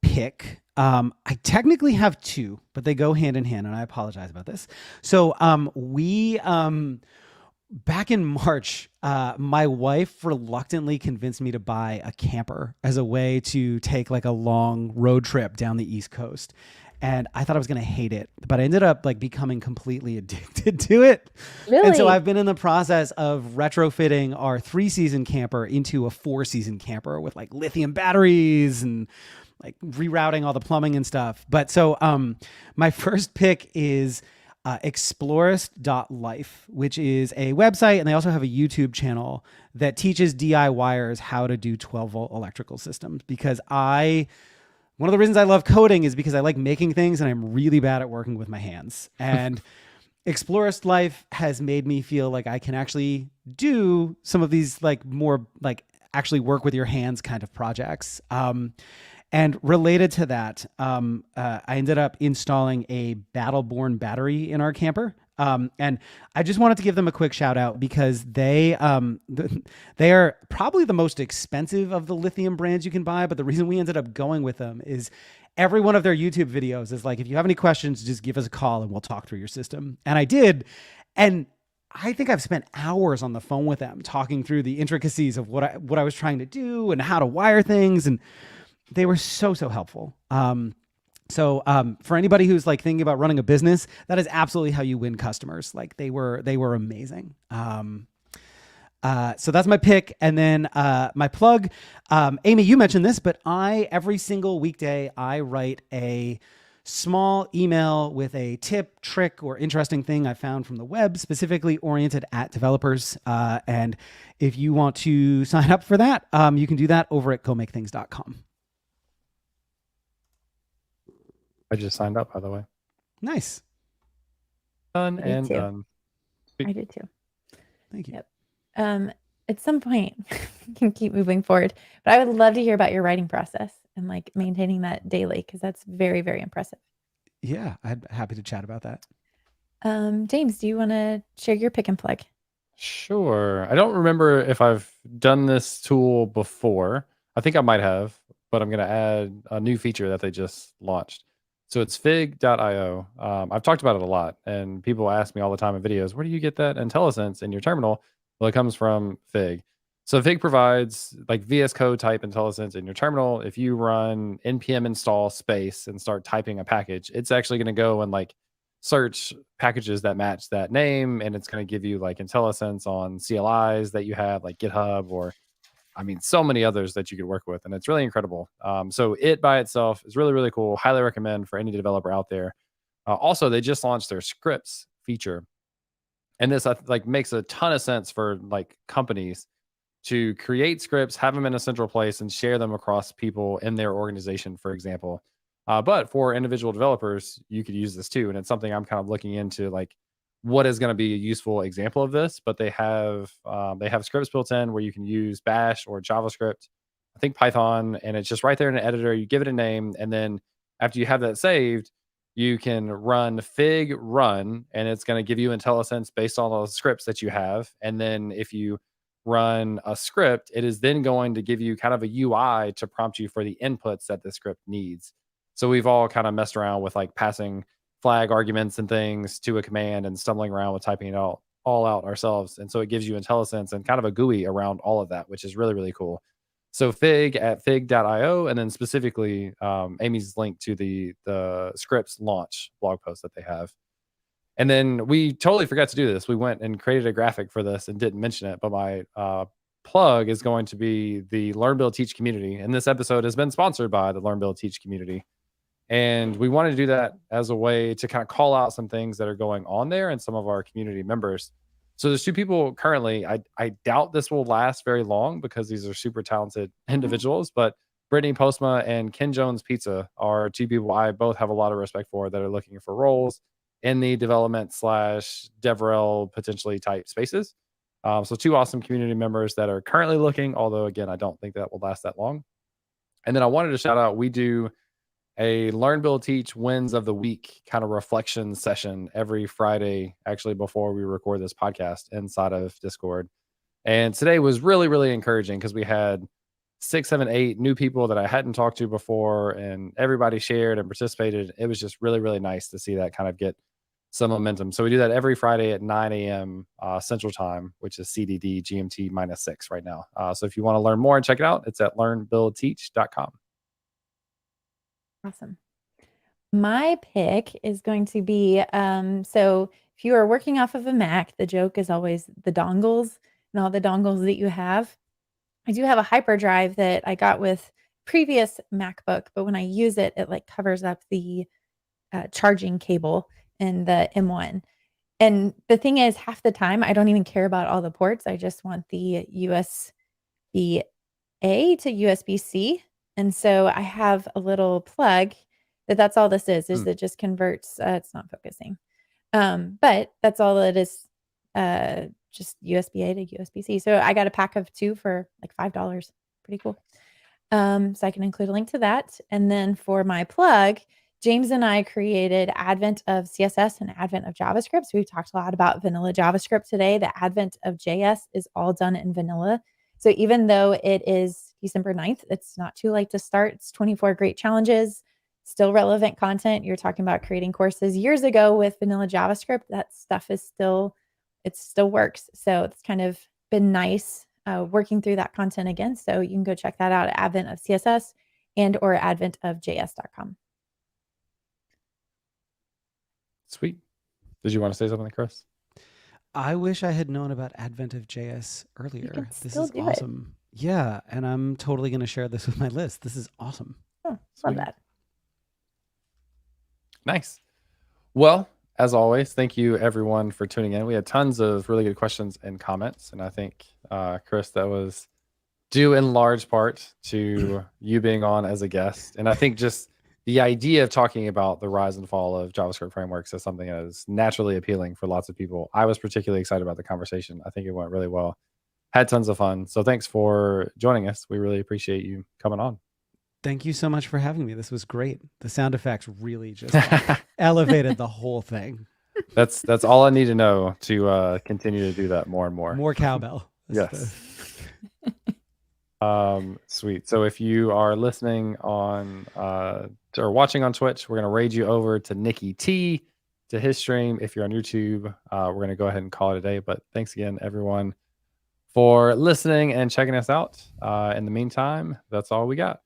pick, I technically have two, but they go hand in hand, and I apologize about this. So back in March, my wife reluctantly convinced me to buy a camper as a way to take like a long road trip down the East Coast. And I thought I was going to hate it, but I ended up like becoming completely addicted to it. Really? And so I've been in the process of retrofitting our 3-season camper into a 4-season camper with like lithium batteries and like rerouting all the plumbing and stuff. But so my first pick is explorist.life, which is a website, and they also have a YouTube channel that teaches DIYers how to do 12-volt electrical systems. Because one of the reasons I love coding is because I like making things, and I'm really bad at working with my hands. And Explorist Life has made me feel like I can actually do some of these like more like actually work with your hands kind of projects. And related to that, I ended up installing a Battleborn battery in our camper. And I just wanted to give them a quick shout out because they are probably the most expensive of the lithium brands you can buy. But the reason we ended up going with them is every one of their YouTube videos is like, if you have any questions, just give us a call and we'll talk through your system. And I did. And I think I've spent hours on the phone with them talking through the intricacies of what I was trying to do and how to wire things. And they were so helpful. So for anybody who's like thinking about running a business, that is absolutely how you win customers. Like they were amazing. So that's my pick. And then my plug, Amy, you mentioned this, but every single weekday, I write a small email with a tip, trick, or interesting thing I found from the web, specifically oriented at developers. And if you want to sign up for that, you can do that over at gomakethings.com. I just signed up, by the way. Nice. Done I did and too. done. I did too. Thank you. Yep. At some point, you can keep moving forward, but I would love to hear about your writing process and like maintaining that daily, because that's very, very impressive. Yeah, I'd be happy to chat about that. James, do you want to share your pick and plug? Sure. I don't remember if I've done this tool before. I think I might have, but I'm going to add a new feature that they just launched. So it's fig.io. I've talked about it a lot, and people ask me all the time in videos, where do you get that IntelliSense in your terminal? Well, it comes from Fig. So Fig provides like VS Code type IntelliSense in your terminal. If you run npm install space and start typing a package, it's actually going to go and like search packages that match that name, and it's going to give you like IntelliSense on CLIs that you have, like GitHub, or so many others that you could work with, and it's really incredible. So it by itself is really, really cool. Highly recommend for any developer out there. Also, they just launched their scripts feature, and this like makes a ton of sense for like companies to create scripts, have them in a central place, and share them across people in their organization, for example. But for individual developers, you could use this too, and it's something I'm kind of looking into, like what is going to be a useful example of this. But they have scripts built in where you can use Bash or JavaScript, I think Python, and it's just right there in an editor. You give it a name, and then after you have that saved, you can run fig run, and it's going to give you IntelliSense based on those scripts that you have. And then if you run a script, it is then going to give you kind of a UI to prompt you for the inputs that the script needs. So we've all kind of messed around with like passing flag arguments and things to a command and stumbling around with typing it all out ourselves. And so it gives you IntelliSense and kind of a GUI around all of that, which is really, really cool. So Fig at fig.io, and then specifically Amy's link to the scripts launch blog post that they have. And then we totally forgot to do this. We went and created a graphic for this and didn't mention it, but my plug is going to be the Learn, Build, Teach community. And this episode has been sponsored by the Learn, Build, Teach community. And we wanted to do that as a way to kind of call out some things that are going on there and some of our community members. So there's two people currently. I doubt this will last very long because these are super talented individuals, but Brittany Postma and Ken Jones Pizza are two people I both have a lot of respect for that are looking for roles in the development slash DevRel potentially type spaces. So two awesome community members that are currently looking, although again, I don't think that will last that long. And then I wanted to shout out, we do a Learn, Build, Teach wins of the week kind of reflection session every Friday, actually, before we record this podcast inside of Discord. And today was really, really encouraging because we had 6, 7, 8 new people that I hadn't talked to before, and everybody shared and participated. It was just really, really nice to see that kind of get some momentum. So we do that every Friday at 9 a.m. Central Time, which is CDD GMT -6 right now. So if you want to learn more and check it out, it's at learnbuildteach.com. Awesome. My pick is going to be, so if you are working off of a Mac, the joke is always the dongles and all the dongles that you have. I do have a hyperdrive that I got with previous MacBook, but when I use it, it like covers up the charging cable in the M1. And the thing is, half the time, I don't even care about all the ports. I just want the USB-A to USB-C. And so I have a little plug that's all this is it just converts, it's not focusing. But that's all it is, just USB-A to USB-C. So I got a pack of 2 for like $5. Pretty cool. So I can include a link to that. And then for my plug, James and I created Advent of CSS and Advent of JavaScript. So we've talked a lot about vanilla JavaScript today. The Advent of JS is all done in vanilla. So even though it is December 9th, it's not too late to start. It's 24 great challenges, still relevant content. You're talking about creating courses years ago with vanilla JavaScript. That stuff is still, it still works. So it's kind of been nice working through that content again. So you can go check that out at Advent of CSS and or adventofjs.com. Sweet. Did you want to say something, Chris? I wish I had known about Advent of JS earlier. This is awesome. Yeah, and I'm totally going to share this with my list. This is awesome. Oh, love that. Nice. Well, as always, thank you everyone for tuning in. We had tons of really good questions and comments, and I think, Chris, that was due in large part to you being on as a guest. And I think just the idea of talking about the rise and fall of JavaScript frameworks is something that is naturally appealing for lots of people. I was particularly excited about the conversation. I think it went really well. Had tons of fun. So thanks for joining us. We really appreciate you coming on. Thank you so much for having me. This was great. The sound effects really just elevated the whole thing. That's all I need to know to continue to do that more and more. More cowbell. Yes. Sweet. So if you are listening on or watching on Twitch, we're going to raid you over to Nikki T to his stream. If you're on YouTube, we're going to go ahead and call it a day. But thanks again, everyone, for listening and checking us out. In the meantime, that's all we got.